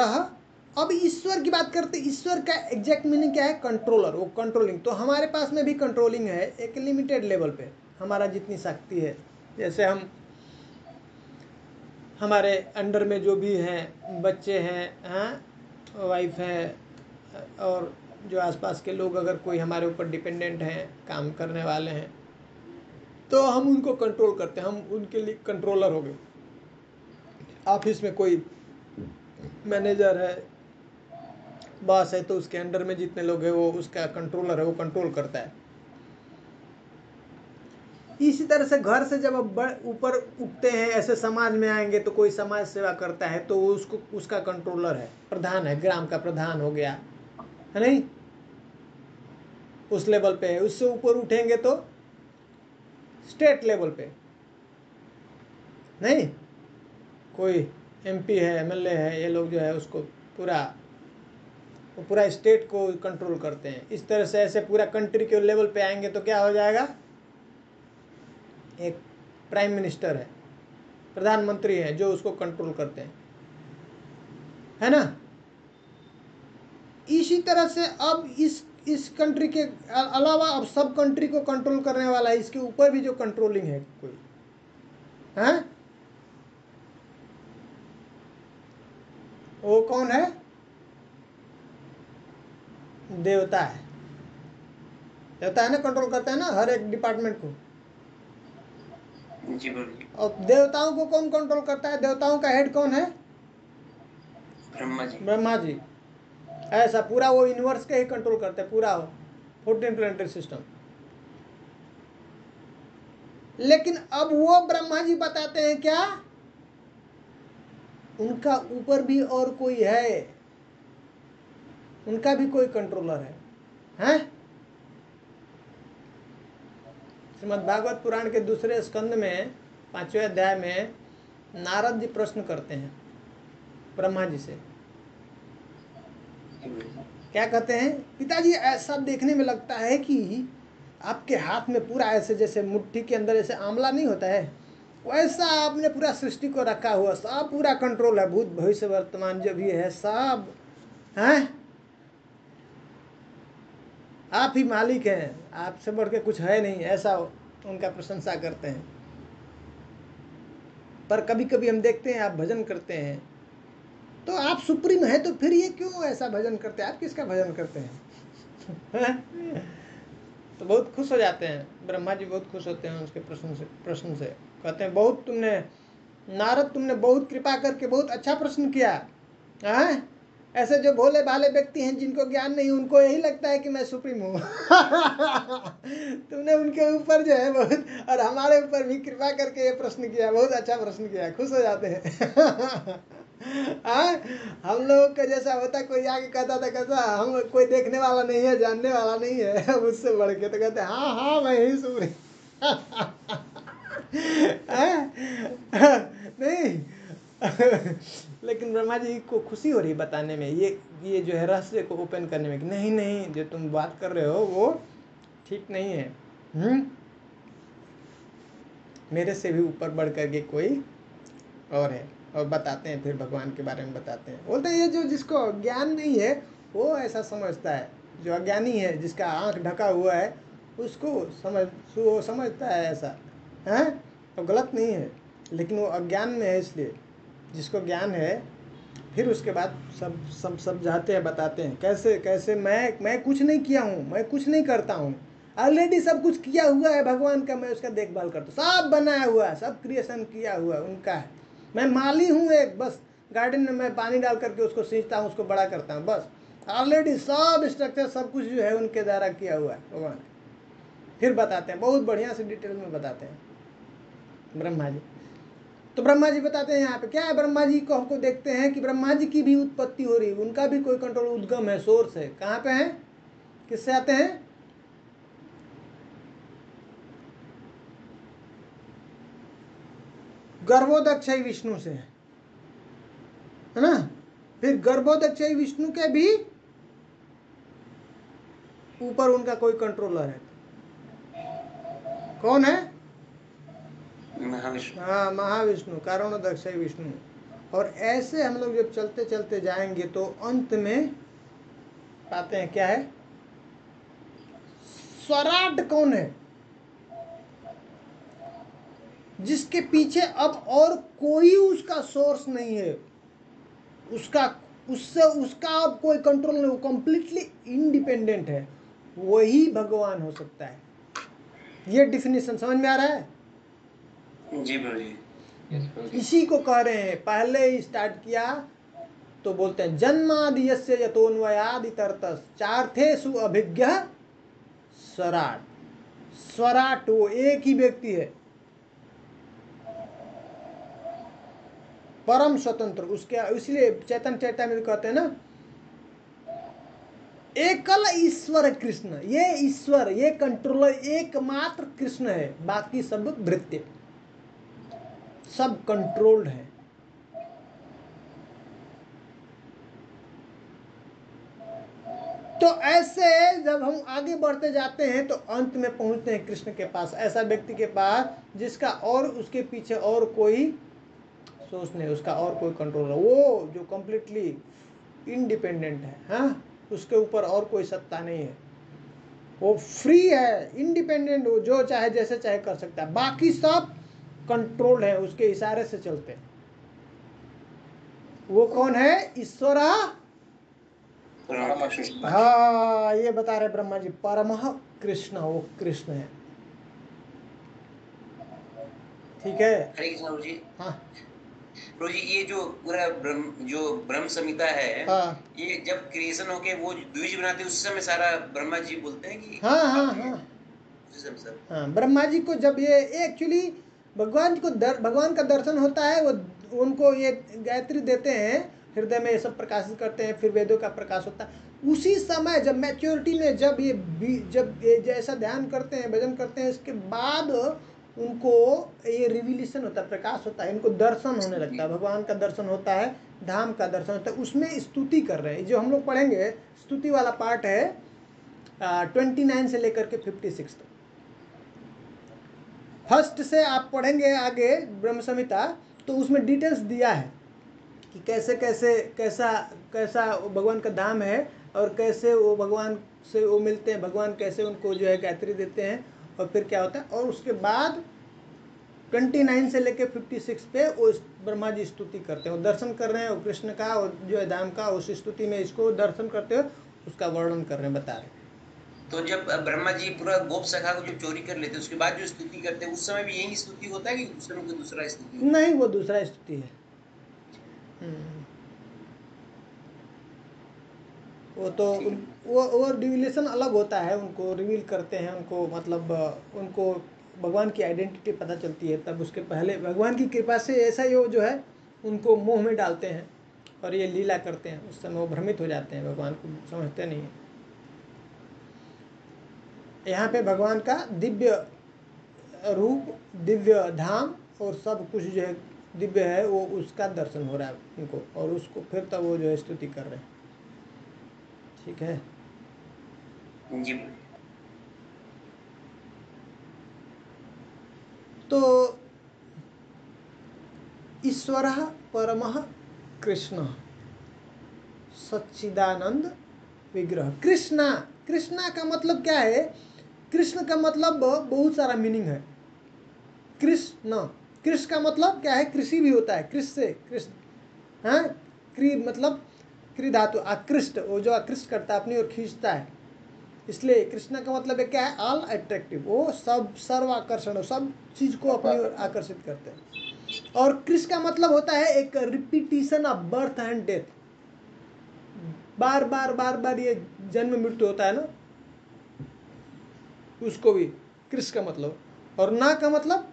Speaker 1: अब ईश्वर की बात करते, ईश्वर का एग्जैक्ट मीनिंग क्या है? कंट्रोलर, वो कंट्रोलिंग। तो हमारे पास में भी कंट्रोलिंग है एक लिमिटेड लेवल पे, हमारा जितनी शक्ति है। जैसे हम, हमारे अंडर में जो भी हैं, बच्चे हैं, हाँ, वाइफ है, और जो आसपास के लोग, अगर कोई हमारे ऊपर डिपेंडेंट हैं, काम करने वाले हैं, तो हम उनको कंट्रोल करते हैं, हम उनके लिए कंट्रोलर हो गए। ऑफिस में कोई मैनेजर है, बॉस है, तो उसके अंडर में जितने लोग हैं, वो उसका कंट्रोलर है, वो कंट्रोल करता है। इसी तरह से घर से जब ऊपर उठते हैं, ऐसे समाज में आएंगे, तो कोई समाज सेवा करता है, तो उसको उसका कंट्रोलर है, प्रधान है, ग्राम का प्रधान हो गया, है नहीं, उस लेवल पे है। उससे ऊपर उठेंगे तो स्टेट लेवल पे, नहीं, कोई MP है, MLA है, ये लोग जो है उसको पूरा स्टेट को कंट्रोल करते हैं। इस तरह से ऐसे पूरा कंट्री के लेवल पे आएंगे तो क्या हो जाएगा, एक प्राइम मिनिस्टर है, प्रधानमंत्री है जो उसको कंट्रोल करते हैं, है ना। इसी तरह से अब इस कंट्री के अलावा अब सब कंट्री को कंट्रोल करने वाला है, इसके ऊपर भी जो कंट्रोलिंग है कोई है, वो कौन है, देवता है। देवता है ना, कंट्रोल करता है ना हर एक डिपार्टमेंट को।
Speaker 2: जी बोलिए।
Speaker 1: और देवताओं को कौन कंट्रोल करता है, देवताओं का हेड कौन है,
Speaker 2: ब्रह्मा जी।
Speaker 1: ब्रह्मा जी। ऐसा पूरा वो यूनिवर्स के ही कंट्रोल करते हैं, पूरा 14 प्लैनेटरी सिस्टम। लेकिन अब वो ब्रह्मा जी बताते हैं क्या, उनका ऊपर भी और कोई है, उनका भी कोई कंट्रोलर है? श्रीमद् भागवत पुराण के दूसरे स्कंद में 5वें अध्याय में नारद जी प्रश्न करते हैं ब्रह्मा जी से। क्या कहते हैं, पिताजी ऐसा देखने में लगता है कि आपके हाथ में पूरा ऐसे जैसे मुट्ठी के अंदर ऐसे आंवला नहीं होता है, वैसा आपने पूरा सृष्टि को रखा हुआ, सब पूरा कंट्रोल है, भूत भविष्य वर्तमान जो भी है सब हैं, आप ही मालिक हैं, आपसे बढ़ के कुछ है नहीं, ऐसा उनका प्रशंसा करते हैं। पर कभी कभी हम देखते हैं आप भजन करते हैं, तो आप सुप्रीम है तो फिर ये क्यों ऐसा भजन करते हैं, आप किसका भजन करते हैं? तो बहुत खुश हो जाते हैं ब्रह्मा जी, बहुत खुश होते हैं उसके प्रश्न से। कहते हैं बहुत तुमने नारद, तुमने बहुत कृपा करके बहुत अच्छा प्रश्न किया है। ऐसे जो भोले भाले व्यक्ति हैं जिनको ज्ञान नहीं, उनको यही लगता है कि मैं सुप्रीम हूँ। तुमने उनके ऊपर जो है बहुत, और हमारे ऊपर भी कृपा करके ये प्रश्न किया, बहुत अच्छा प्रश्न किया, खुश हो जाते हैं। हम लोग का जैसा होता, कोई आके कहता था कैसा, हम कोई देखने वाला नहीं है, जानने वाला नहीं है, उससे बढ़ के तो कहते हाँ हाँ मैं ही सुप्रीम। नहीं। लेकिन ब्रह्मा जी को खुशी हो रही बताने में, ये जो है रहस्य को ओपन करने में कि नहीं नहीं, जो तुम बात कर रहे हो वो ठीक नहीं है। मेरे से भी ऊपर बढ़ करके कोई और है। और बताते हैं, फिर भगवान के बारे में बताते हैं, बोलते हैं ये जो जिसको ज्ञान नहीं है वो ऐसा समझता है, जो अज्ञानी है जिसका आँख ढका हुआ है उसको वो समझता है ऐसा है, तो गलत नहीं है, लेकिन वो अज्ञान में है। इसलिए जिसको ज्ञान है फिर उसके बाद सब समझाते हैं, बताते हैं कैसे कैसे मैं कुछ नहीं किया हूँ, मैं कुछ नहीं करता हूँ, ऑलरेडी सब कुछ किया हुआ है भगवान का, मैं उसका देखभाल करता हूँ, सब बनाया हुआ है, सब क्रिएशन किया हुआ है उनका है, मैं माली हूँ एक, बस गार्डन में मैं पानी डाल करके उसको सींचता हूँ, उसको बड़ा करता हूँ, बस ऑलरेडी सब स्ट्रक्चर सब कुछ जो है उनके द्वारा किया हुआ है भगवान। फिर बताते हैं, बहुत बढ़िया से डिटेल में बताते हैं ब्रह्मा जी। तो ब्रह्मा जी बताते हैं यहाँ पे क्या है, ब्रह्मा जी को हमको देखते हैं कि ब्रह्मा जी की भी उत्पत्ति हो रही है, उनका भी कोई कंट्रोल, उद्गम है, सोर्स है, कहाँ पे है, किससे आते हैं, गर्भोदक्षय विष्णु से, है ना। फिर गर्भोदक्षय विष्णु के भी ऊपर उनका कोई कंट्रोलर है, कौन है,
Speaker 2: महाविष्णु।
Speaker 1: हाँ महाविष्णु, कारणोदक्षय विष्णु। और ऐसे हम लोग जब चलते चलते जाएंगे तो अंत में पाते हैं क्या है, स्वराट कौन है, जिसके पीछे अब और कोई उसका सोर्स नहीं है, उसका अब कोई कंट्रोल नहीं, वो कंप्लीटली इंडिपेंडेंट है, वही भगवान हो सकता है। ये डिफिनेशन समझ में आ रहा है?
Speaker 2: जी बोलिए।
Speaker 1: इसी को कह रहे हैं, पहले ही स्टार्ट किया तो बोलते हैं जन्मादि यस्य यतोन्वयादि तरतस् चार्थेषु अभिज्ञ स्वराट। स्वराट वो एक ही व्यक्ति है, परम स्वतंत्र, उसके इसलिए चैतन्य चैतन्य कहते हैं ना, एकल ईश्वर कृष्ण, ये ईश्वर, ये कंट्रोलर एकमात्र कृष्ण है, बाकी सब भृत्य, सब कंट्रोल्ड है। तो ऐसे जब हम आगे बढ़ते जाते हैं तो अंत में पहुंचते हैं कृष्ण के पास, ऐसा व्यक्ति के पास जिसका और उसके पीछे और कोई सोच नहीं, उसका और कोई कंट्रोल है, वो जो कंप्लीटली इंडिपेंडेंट है। हाँ, उसके ऊपर और कोई सत्ता नहीं है, वो फ्री है, इंडिपेंडेंट, वो जो चाहे जैसे चाहे कर सकता है, बाकी सब कंट्रोल है, उसके इशारे से चलते हैं। वो कौन है? ईश्वर। हाँ, ये बता रहे ब्रह्मा जी, परमः कृष्ण, वो कृष्ण है। ठीक है।
Speaker 2: हरे कृष्ण प्रभु जी।
Speaker 1: हाँ
Speaker 2: प्रभु जी, ये जो पूरा ब्रह्म संहिता है,
Speaker 1: हाँ
Speaker 2: ये जब क्रिएशन होके वो द्विज बनाते उस समय सारा ब्रह्मा जी बोलते हैं कि
Speaker 1: हाँ हाँ हाँ
Speaker 2: उसी समय सर।
Speaker 1: हाँ, ब्रह्मा जी को जब ये एक्चुअली भगवान को भगवान का दर्शन होता है, वो उनको ये गायत्री देते हैं, हृदय में ये सब प्रकाशित करते हैं, फिर वेदों का प्रकाश होता है। उसी समय जब मैच्योरिटी में जब ये जैसा ध्यान करते हैं, भजन करते हैं, इसके बाद उनको ये रिविलेशन होता है, प्रकाश होता है, इनको दर्शन होने लगता है, भगवान का दर्शन होता है, धाम का दर्शन होता है। उसमें स्तुति कर रहे हैं, जो हम लोग पढ़ेंगे स्तुति वाला पार्ट है 29 से लेकर के 56 तक। फर्स्ट से आप पढ़ेंगे आगे ब्रह्म संहिता, तो उसमें डिटेल्स दिया है कि कैसे कैसे कैसा कैसा भगवान का धाम है, और कैसे वो भगवान से वो मिलते हैं, भगवान कैसे उनको जो है गायत्री देते हैं, और फिर क्या होता है। और उसके बाद 29 से लेके 56 पे वो ब्रह्मा जी स्तुति करते हैं, वो दर्शन कर रहे हैं, वो कृष्ण का और जो है धाम का, उस स्तुति में इसको दर्शन करते हुए उसका वर्णन कर रहे हैं, बता रहे हैं।
Speaker 2: तो जब ब्रह्मा जी पूरा गोप सखा को जो चोरी कर लेते उसके बाद जो स्तुति करते हैं, उस समय भी यही स्तुति होता है कि उस समय कोई दूसरा स्तुति होता है?
Speaker 1: नहीं, वो दूसरा स्तुति है। वो तो वो रिविलेशन अलग होता है, उनको रिवील करते हैं, उनको मतलब उनको भगवान की आइडेंटिटी पता चलती है, तब उसके पहले भगवान की कृपा से ऐसा ही वो जो है उनको मोह में डालते हैं और ये लीला करते हैं, उस समय वो भ्रमित हो जाते हैं, भगवान को समझते नहीं हैं। यहाँ पे भगवान का दिव्य रूप, दिव्य धाम और सब कुछ जो है दिव्य है, वो उसका दर्शन हो रहा है उनको, और उसको फिर तब वो जो है स्तुति कर रहे हैं। ठीक है
Speaker 2: जी।
Speaker 1: तो ईश्वर परमः कृष्ण सच्चिदानंद विग्रह। कृष्णा, कृष्णा का मतलब क्या है? कृष्ण का मतलब बहुत सारा मीनिंग है। कृष्ण, कृष्ण का मतलब क्या है? कृषि भी होता है, कृष्ण से कृष्ण। हाँ, क्री मतलब क्री धातु, आकृष्ट, वो जो आकृष्ट करता है अपनी ओर खींचता है, इसलिए कृष्णा का मतलब है क्या है? ऑल अट्रैक्टिव, वो सब सर्व आकर्षण, सब चीज को अपनी ओर आकर्षित करते हैं। और कृष्ण का मतलब होता है एक repetition of birth and death, बार बार बार बार ये जन्म मृत्यु होता है ना, उसको भी कृष्ण का मतलब। और ना का मतलब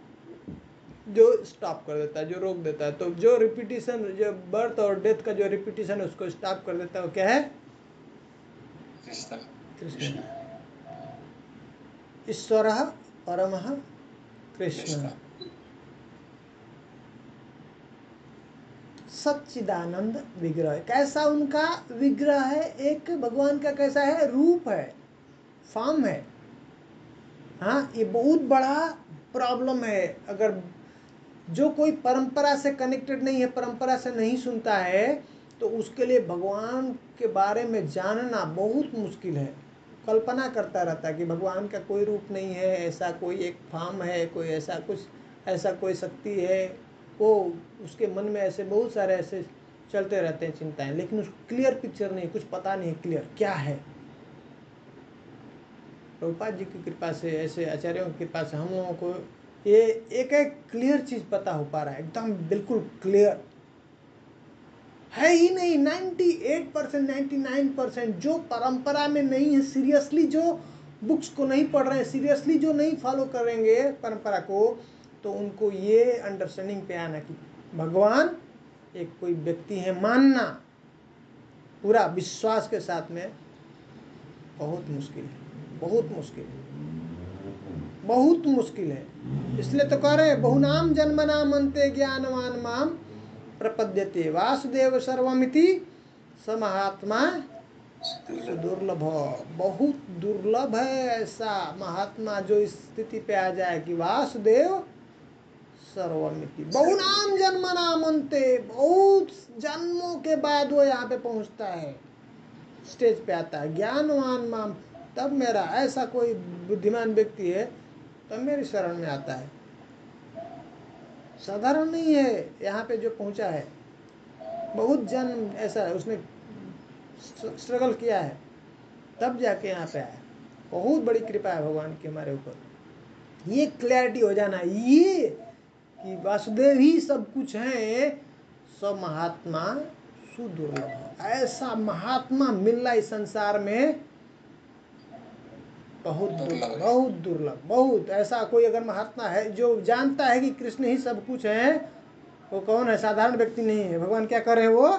Speaker 1: जो स्टॉप कर देता है, जो रोक देता है। तो जो रिपीटिशन, जो बर्थ और डेथ का जो रिपीटिशन है उसको स्टॉप कर देता है, वो क्या है? कृष्ण। ईश्वर परमः कृष्ण सच्चिदानंद विग्रह। कैसा उनका विग्रह है? एक भगवान का कैसा है? रूप है, फॉर्म है। हाँ, ये बहुत बड़ा प्रॉब्लम है। अगर जो कोई परंपरा से कनेक्टेड नहीं है, परंपरा से नहीं सुनता है, तो उसके लिए भगवान के बारे में जानना बहुत मुश्किल है। कल्पना करता रहता है कि भगवान का कोई रूप नहीं है, ऐसा कोई एक फॉर्म है, कोई ऐसा कुछ, ऐसा कोई शक्ति है, वो उसके मन में ऐसे बहुत सारे ऐसे चलते रहते हैं चिंताएं, लेकिन उसको क्लियर पिक्चर नहीं, कुछ पता नहीं क्लियर क्या है। प्रभुपाद जी की कृपा से, ऐसे आचार्यों की कृपा से हम लोगों को ये एक एक क्लियर चीज पता हो पा रहा है, एकदम बिल्कुल क्लियर है ही नहीं। 98% 99% जो परंपरा में नहीं है, सीरियसली जो बुक्स को नहीं पढ़ रहे हैं, सीरियसली जो नहीं फॉलो करेंगे परंपरा को, तो उनको ये अंडरस्टैंडिंग पे आना कि भगवान एक कोई व्यक्ति है मानना पूरा विश्वास के साथ में बहुत मुश्किल है, बहुत मुश्किल है। बहुत मुश्किल है। इसलिए तो कह रहे बहुनाम जन्मनाम अन्ते ज्ञानवान माम प्रपद्यते वासुदेव सर्वमिति स महात्मा सुदुर्लभ। बहुत दुर्लभ है ऐसा महात्मा जो इस स्थिति पे आ जाए कि वासुदेव सर्वमिति। बहुनाम जन्मनाम अन्ते, बहुत जन्मों के बाद वो यहाँ पे पहुंचता है, स्टेज पे आता है। ज्ञानवान माम, तब मेरा ऐसा कोई बुद्धिमान व्यक्ति है तब मेरी शरण में आता है। साधारण नहीं है यहाँ पे जो पहुंचा है, बहुत जन्म ऐसा है उसने स्ट्रगल किया है तब जाके यहाँ पे आया। बहुत बड़ी कृपा है भगवान की हमारे ऊपर। ये क्लैरिटी हो जाना ये कि वासुदेव ही सब कुछ है, सब महात्मा सुदुर्लभ। ऐसा महात्मा मिलना इस संसार में बहुत दुर्लभ, बहुत दुर्लभ, बहुत। ऐसा कोई अगर महात्मा है जो जानता है कि कृष्ण ही सब कुछ है, वो कौन है? साधारण व्यक्ति नहीं है। भगवान क्या कर रहे हैं? वो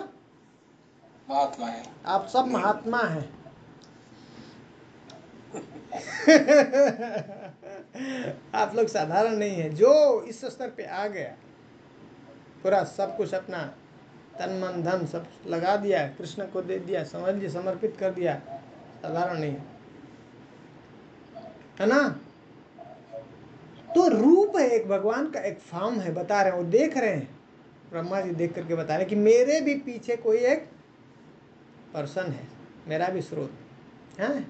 Speaker 3: महात्मा है।
Speaker 1: आप सब महात्मा हैं। आप लोग साधारण नहीं है। जो इस स्तर पे आ गया, पूरा सब कुछ अपना तन मन धन सब लगा दिया, कृष्ण को दे दिया, समझ लीजिए समर्पित कर दिया, साधारण नहीं है ना। तो रूप है एक भगवान का, एक फॉर्म है, बता रहे हैं, वो देख रहे हैं, ब्रह्मा जी देख करके बता रहे हैं कि मेरे भी पीछे कोई एक पर्सन है, मेरा भी स्रोत है।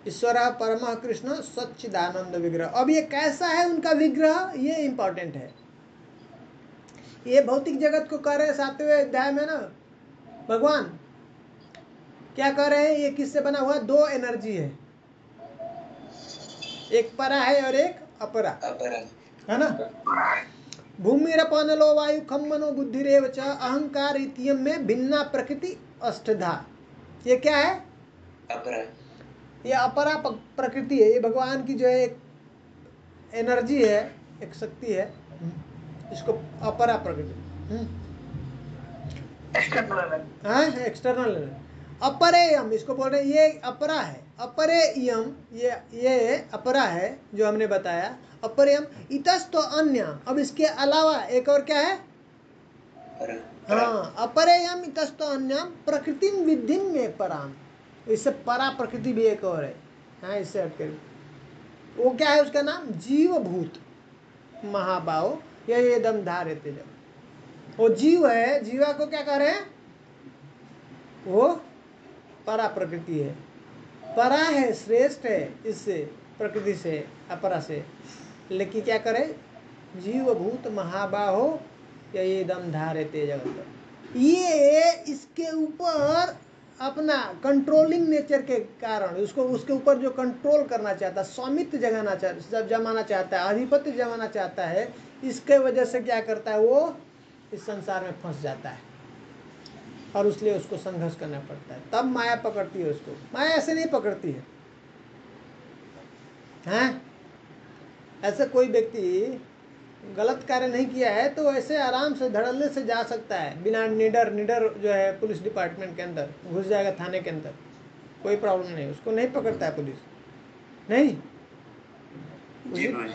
Speaker 1: ईश्वर परम कृष्ण सच्चिदानंद विग्रह। अब ये कैसा है उनका विग्रह, ये इंपॉर्टेंट है। ये भौतिक जगत को कह रहे हैं 7वें अध्याय में ना, भगवान क्या कह रहे हैं? ये किससे बना हुआ? दो एनर्जी है, एक परा है और एक अपरा, है ना। भूमिरपनलो वायु खम्मनो बुद्धिरेव च अहंकार इत्यम में भिन्ना प्रकृति अष्टधा। ये क्या है?
Speaker 2: अपरा।
Speaker 1: ये अपरा प्रकृति है। ये भगवान की जो है एक एनर्जी है, एक शक्ति है, इसको अपरा प्रकृति, एक्सटर्नल। अपरेयम इसको बोल रहे हैं, ये अपरा है। अपरेयम ये अपरा है जो हमने बताया। अपरेयम इतस तो अन्य। अब इसके अलावा एक और क्या है? हाँ, अपरेयम इतस तो अन्य प्रकृति विद्धि में पराम। इससे परा प्रकृति भी एक और है। हाँ, इससे हटकर वो क्या है? उसका नाम जीवभूत महाबाहो या ये दम धारते। जब वो जीव है, जीवा को क्या कह रहे हैं? वो परा प्रकृति है, परा है, श्रेष्ठ है इससे, प्रकृति से, अपरा से। लेकिन क्या करे? जीवभूत महाबाहो या ये दम धारते जगत। ये इसके ऊपर अपना कंट्रोलिंग नेचर के कारण उसको, उसके ऊपर जो कंट्रोल करना चाहता है, स्वामित्व जमाना चाहता है, आधिपत्य जमाना चाहता है, इसके वजह से क्या करता है? वो इस संसार में फंस जाता है और इसलिए उसको संघर्ष करना पड़ता है। तब माया पकड़ती है उसको। माया ऐसे नहीं पकड़ती है। हैं? ऐसे कोई व्यक्ति गलत कार्य नहीं किया है तो ऐसे आराम से धड़ल्ले से जा सकता है, बिना निडर जो है पुलिस डिपार्टमेंट के अंदर घुस जाएगा, थाने के अंदर, कोई प्रॉब्लम नहीं, उसको नहीं पकड़ता है पुलिस, नहीं।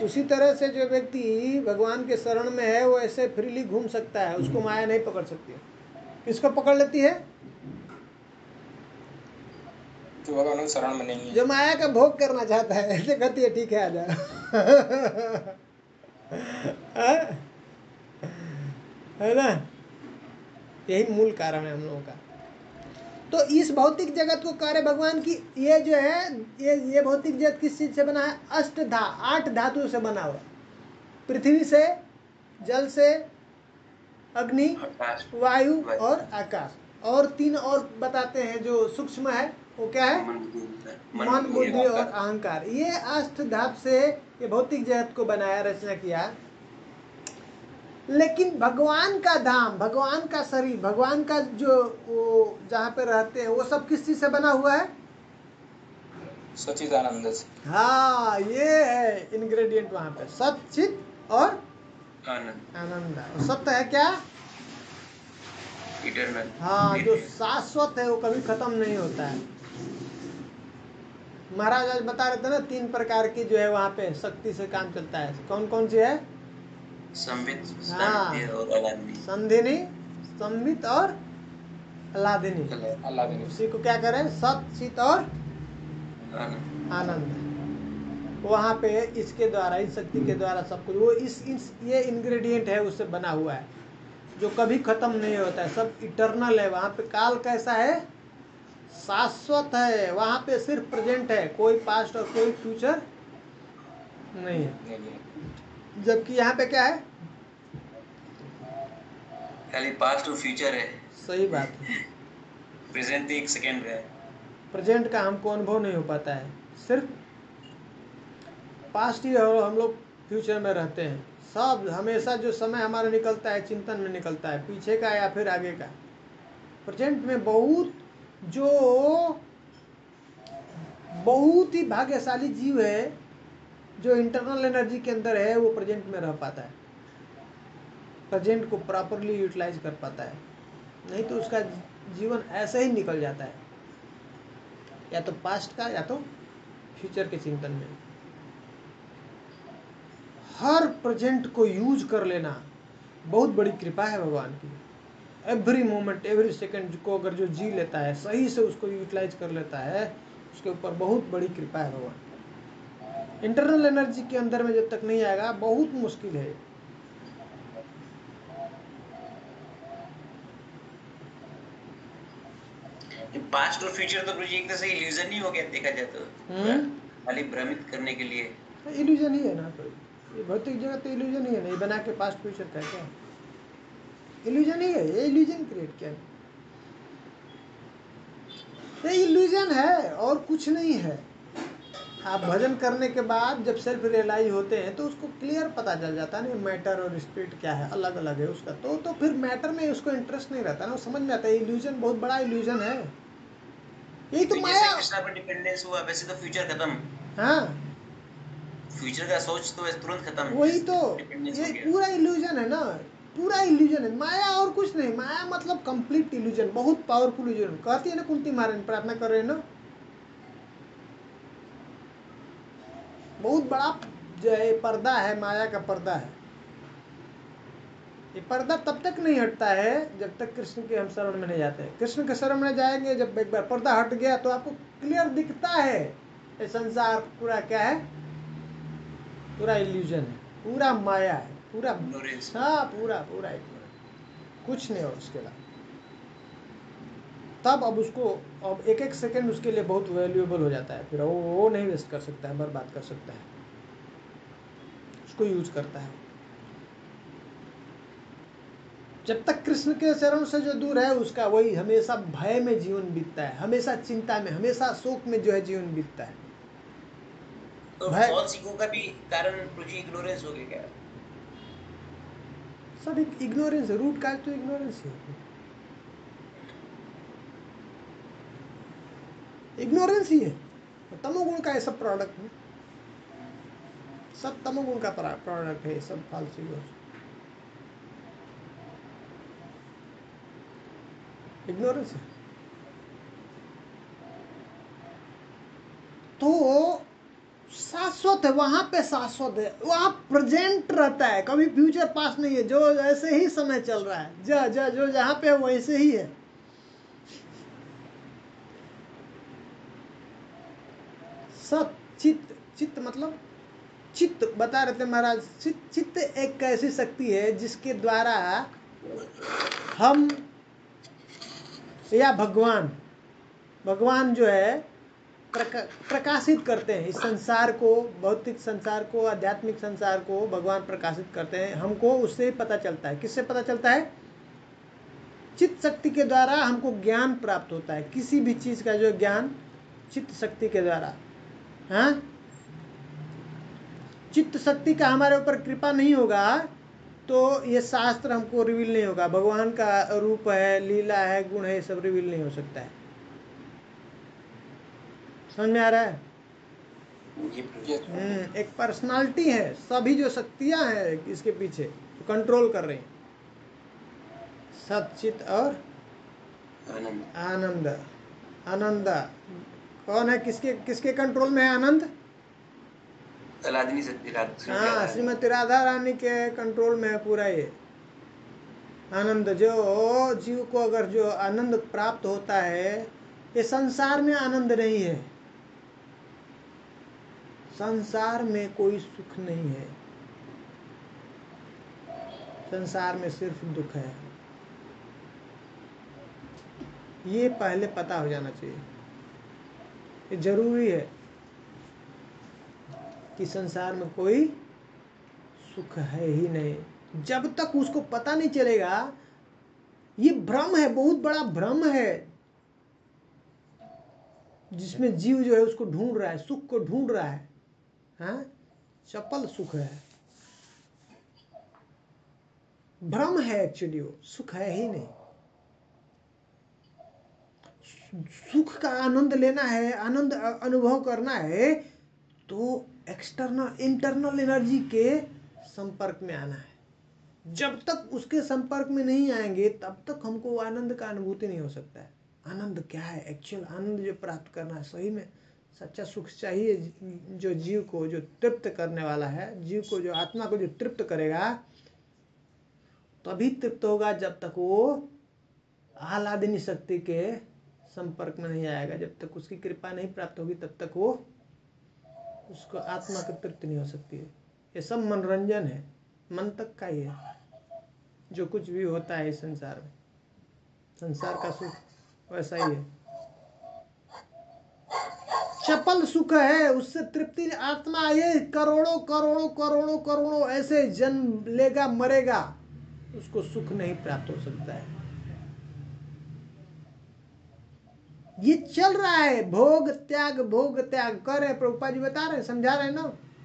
Speaker 1: उसी तरह से जो व्यक्ति भगवान के शरण में है वो ऐसे फ्रीली घूम सकता है, उसको माया नहीं पकड़ सकती है। किसको पकड़ लेती है?
Speaker 3: जो भगवान के शरण में नहीं है,
Speaker 1: जो माया का भोग करना चाहता है। ऐसे कहती है ठीक है आ जाओ। है ना। यही मूल कारण है हम लोगों का। तो इस भौतिक जगत को कह रहे भगवान की, ये जो है ये भौतिक जगत किस चीज से बना है? 8 धातु से बना हुआ। पृथ्वी से, जल से, अग्नि, वायु और आकाश, और 3 और बताते हैं जो सूक्ष्म है, वो क्या है? मन, बुद्धि और अहंकार। ये 8 धातु से ये भौतिक जगत को बनाया, रचना किया। लेकिन भगवान का धाम, भगवान का शरीर, भगवान का जो वो जहाँ पे रहते हैं, वो सब किस चीज से बना हुआ है?
Speaker 3: सच्चिदानंद से।
Speaker 1: हाँ, ये है इंग्रेडिएंट वहां पे, सच्चित और आनंद। सत्य है क्या?
Speaker 2: इटर्नल।
Speaker 1: हाँ, जो शाश्वत है वो कभी खत्म नहीं होता है। महाराज आज बता रहे थे ना 3 प्रकार की जो है वहाँ पे शक्ति से काम चलता है। कौन कौन सी है?
Speaker 2: संवित,
Speaker 1: हाँ,
Speaker 2: संध्य और अलादनी।
Speaker 1: संधिनी, संवित और अलादिनी।
Speaker 3: अल्लाह
Speaker 1: उसी को क्या करें? सत, चित और
Speaker 2: आनंद।
Speaker 1: आनंद। वहाँ पे इसके द्वारा, इस शक्ति के द्वारा सब कुछ, वो ये इंग्रेडिएंट है उससे बना हुआ है जो कभी खत्म नहीं होता है, सब इटर्नल है। वहाँ पे काल कैसा है? शाश्वत है। वहाँ पे सिर्फ प्रेजेंट है, कोई पास्ट और कोई फ्यूचर नहीं है। जबकि यहाँ पे क्या है?
Speaker 2: खाली पास्ट और फ्यूचर है।
Speaker 1: सही बात है।
Speaker 2: प्रेजेंट 1 सेकेंड है।
Speaker 1: प्रेजेंट का हमको अनुभव नहीं हो पाता है, सिर्फ पास्ट ही हम लोग फ्यूचर में रहते हैं। सब हमेशा जो समय हमारा निकलता है चिंतन में निकलता है, पीछे का या फिर आगे का। प्रेजेंट में बहुत ही भाग्यशाली जीव है जो इंटरनल एनर्जी के अंदर है, वो प्रेजेंट में रह पाता है, प्रेजेंट को प्रॉपरली यूटिलाइज कर पाता है। नहीं तो उसका जीवन ऐसे ही निकल जाता है, या तो पास्ट का या तो फ्यूचर के चिंतन में। हर प्रेजेंट को यूज कर लेना बहुत बड़ी कृपा है भगवान की। एवरी मोमेंट, एवरी सेकंड को अगर जो जी लेता है, सही से उसको यूटिलाइज कर लेता है, उसके ऊपर बहुत बड़ी कृपा है भगवान। इंटरनल एनर्जी के अंदर में जब तक नहीं आएगा बहुत मुश्किल है।
Speaker 2: पास्ट और फ्यूचर तो गुरुजी एक तरह से इल्यूजन ही हो गया देखा जाए तो, खाली भ्रमित करने के लिए।
Speaker 1: इल्यूजन ही है ना, तो ये भौतिक जगत तो इल्यूजन ही है। नहीं बना के पास्ट फ्यूचर का क्या इल्यूजन ही है? ये इल्यूजन क्रिएट किया, ये इल्यूजन है और कुछ नहीं है। आप भजन करने के बाद जब सेल्फ रियलाइज होते हैं तो उसको क्लियर पता चल जाता है ना, मैटर और स्पिरिट क्या है, अलग अलग है उसका। तो फिर मैटर में उसको इंटरेस्ट नहीं रहता ना, वो समझ में आता है इल्यूजन बहुत बड़ा इल्यूजन है। यही तो माया।
Speaker 2: जैसे कृष्णा पर डिपेंडेंस हुआ वैसे तो फ्यूचर खत्म।
Speaker 1: हाँ,
Speaker 2: फ्यूचर का सोच तो तुरंत खत्म।
Speaker 1: वही तो,
Speaker 2: डिपेंडेंस
Speaker 1: ये
Speaker 2: हो गया।
Speaker 1: पूरा इल्यूजन है ना, पूरा इल्यूजन है माया और कुछ नहीं। माया मतलब कंप्लीट इल्यूजन, बहुत पावरफुल इल्यूजन। कहती है ना कुंती महारानी, प्रार्थना कर रहे हैं ना, बहुत बड़ा जो है पर्दा है, माया का पर्दा है। ये पर्दा तब तक नहीं हटता है जब तक कृष्ण के हम शरण में नहीं जाते हैं। कृष्ण के शरण में जाएंगे, जब एक बार पर्दा हट गया तो आपको क्लियर दिखता है ये संसार पूरा क्या है, पूरा इल्यूजन है, पूरा माया है, पूरा। हाँ, पूरा पूरा कुछ नहीं और उसके अलावा। तब अब उसको, अब एक एक सेकंड उसके लिए बहुत वैल्यूएबल हो जाता है। फिर वो नहीं वेस्ट कर सकता है, बर्बाद कर सकता है, उसको यूज करता है। जब तक कृष्ण के शरण से जो दूर है उसका वही हमेशा भय में जीवन बीतता है, हमेशा चिंता में, हमेशा शोक में जो है जीवन बीतता है।
Speaker 2: तो फॉल्स ईगो का भी कारण गुरुजी इग्नोरेंस हो गया क्या?
Speaker 1: सब इग्नोरेंस है, रूट काज तो इग्नोरेंस है। इग्नोरेंस ही है, तमोगुण का ये सब प्रोडक्ट है, सब तमोगुण का प्रोडक्ट है, सब फालतू इग्नोरेंस है। तो शाश्वत है, वहां पे शाश्वत है, वहां प्रेजेंट रहता है, कभी फ्यूचर पास नहीं है। जो ऐसे ही समय चल रहा है, जो जहां पे है वैसे ही है। सत चित्त, चित्त मतलब चित्त बता रहे थे महाराज। चित्त एक ऐसी शक्ति है जिसके द्वारा हम या भगवान जो है प्रकाशित करते हैं इस संसार को, भौतिक संसार को, आध्यात्मिक संसार को भगवान प्रकाशित करते हैं। हमको उससे ही पता चलता है। किससे पता चलता है? चित्त शक्ति के द्वारा हमको ज्ञान प्राप्त होता है, किसी भी चीज का जो ज्ञान चित्त शक्ति के द्वारा। हाँ, चित्त शक्ति का हमारे ऊपर कृपा नहीं होगा तो ये शास्त्र हमको रिवील नहीं होगा। भगवान का रूप है, लीला है, गुण है, सब रिवील नहीं हो सकता है। समझ में आ रहा है? एक पर्सनालिटी है, सभी जो शक्तियां हैं इसके पीछे तो कंट्रोल कर रहे हैं। सत चित और आनंद। आनंद कौन है, किसके किसके कंट्रोल में है आनंद?
Speaker 2: अलादीनी श्रीमती
Speaker 1: हाँ,
Speaker 2: राधा
Speaker 1: श्रीमती राधा रानी के कंट्रोल में है पूरा ये आनंद। जो जीव को अगर जो आनंद प्राप्त होता है, ये संसार में आनंद नहीं है, संसार में कोई सुख नहीं है, संसार में सिर्फ दुख है। ये पहले पता हो जाना चाहिए, ये जरूरी है कि संसार में कोई सुख है ही नहीं। जब तक उसको पता नहीं चलेगा, ये भ्रम है, बहुत बड़ा भ्रम है जिसमें जीव जो है उसको ढूंढ रहा है, सुख को ढूंढ रहा है। हाँ, चपल सुख है, भ्रम है, एक्चुअली वो सुख है ही नहीं। सुख का आनंद लेना है, आनंद अनुभव करना है, तो एक्सटर्नल इंटरनल एनर्जी के संपर्क में आना है। जब तक उसके संपर्क में नहीं आएंगे, तब तक हमको आनंद का अनुभूति नहीं हो सकता है। आनंद क्या है, एक्चुअल आनंद जो प्राप्त करना है, सही में सच्चा सुख चाहिए, जो जीव को जो तृप्त करने वाला है, जीव को जो आत्मा को जो तृप्त करेगा, तभी तृप्त होगा जब तक वो आह्लादिनी शक्ति के संपर्क में नहीं आएगा। जब तक उसकी कृपा नहीं प्राप्त होगी, तब तक वो उसको आत्मा की तृप्ति नहीं हो सकती है। ये सब मनोरंजन है, मन तक का ही है जो कुछ भी होता है इस संसार में। संसार का सुख वैसा ही है, चपल सुख है, उससे तृप्ति। आत्मा ये करोड़ों करोड़ों करोड़ों करोड़ों ऐसे जन्म लेगा, मरेगा, उसको सुख नहीं प्राप्त हो सकता है। ये चल रहा है, भोग त्याग कर रहे हैं। प्रभुपाद जी बता रहे हैं, समझा रहे हैं ना,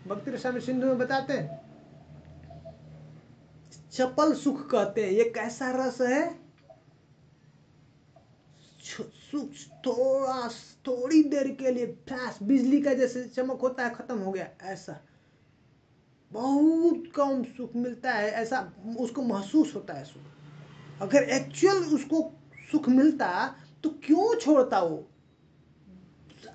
Speaker 1: भक्ति रसायन सिंधु में बताते हैं। चपल सुख कहते हैं। ये कैसा रस है, सुख थोड़ी देर के लिए फ्लैश, बिजली का जैसे चमक होता है, खत्म हो गया, ऐसा बहुत कम सुख मिलता है, ऐसा उसको महसूस होता है सुख। अगर एक्चुअल उसको सुख मिलता तो क्यों छोड़ता वो?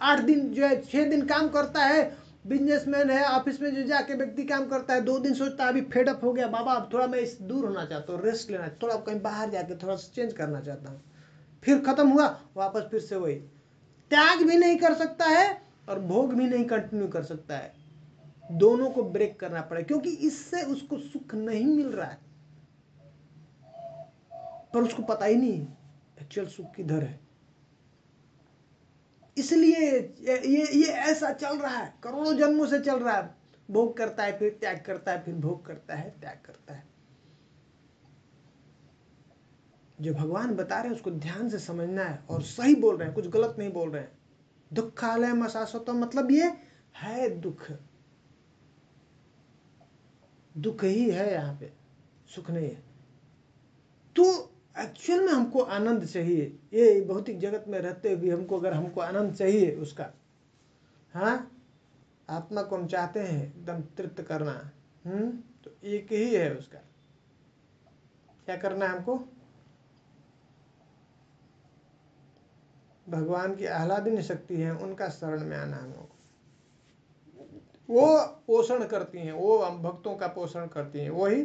Speaker 1: 8 दिन जो है, 6 दिन काम करता है, बिजनेसमैन है, ऑफिस में जो जाके व्यक्ति काम करता है, 2 दिन सोचता है अभी फेड अप हो गया बाबा, अब थोड़ा मैं इस दूर होना चाहता हूँ, रेस्ट लेना, थोड़ा कहीं बाहर जाके थोड़ा चेंज करना चाहता हूँ, फिर खत्म हुआ, वापस फिर से वही। त्याग भी नहीं कर सकता है और भोग भी नहीं कंटिन्यू कर सकता है, दोनों को ब्रेक करना पड़ेगा, क्योंकि इससे उसको सुख नहीं मिल रहा है, पर उसको पता ही नहीं एक्चुअल सुख किधर है। इसलिए ये ऐसा चल रहा है, करोड़ों जन्मों से चल रहा है। भोग करता है, फिर त्याग करता है, फिर भोग करता है, त्याग करता है। जो भगवान बता रहे हैं उसको ध्यान से समझना है, और सही बोल रहे हैं, कुछ गलत नहीं बोल रहे हैं। दुखालयम अशाश्वतम, मतलब ये है दुख, दुख ही है यहाँ पे, सुख नहीं है। तो एक्चुअल में हमको आनंद चाहिए, ये भौतिक जगत में रहते हुए हमको, अगर हमको आनंद चाहिए उसका, हाँ, आत्मा को हम चाहते हैं एकदम तृप्त करना, तो एक ही है उसका। क्या करना है हमको? भगवान की आह्लादिनी शक्ति है, उनका शरण में आना है हमको। वो पोषण करती हैं, वो हम भक्तों का पोषण करती हैं, वही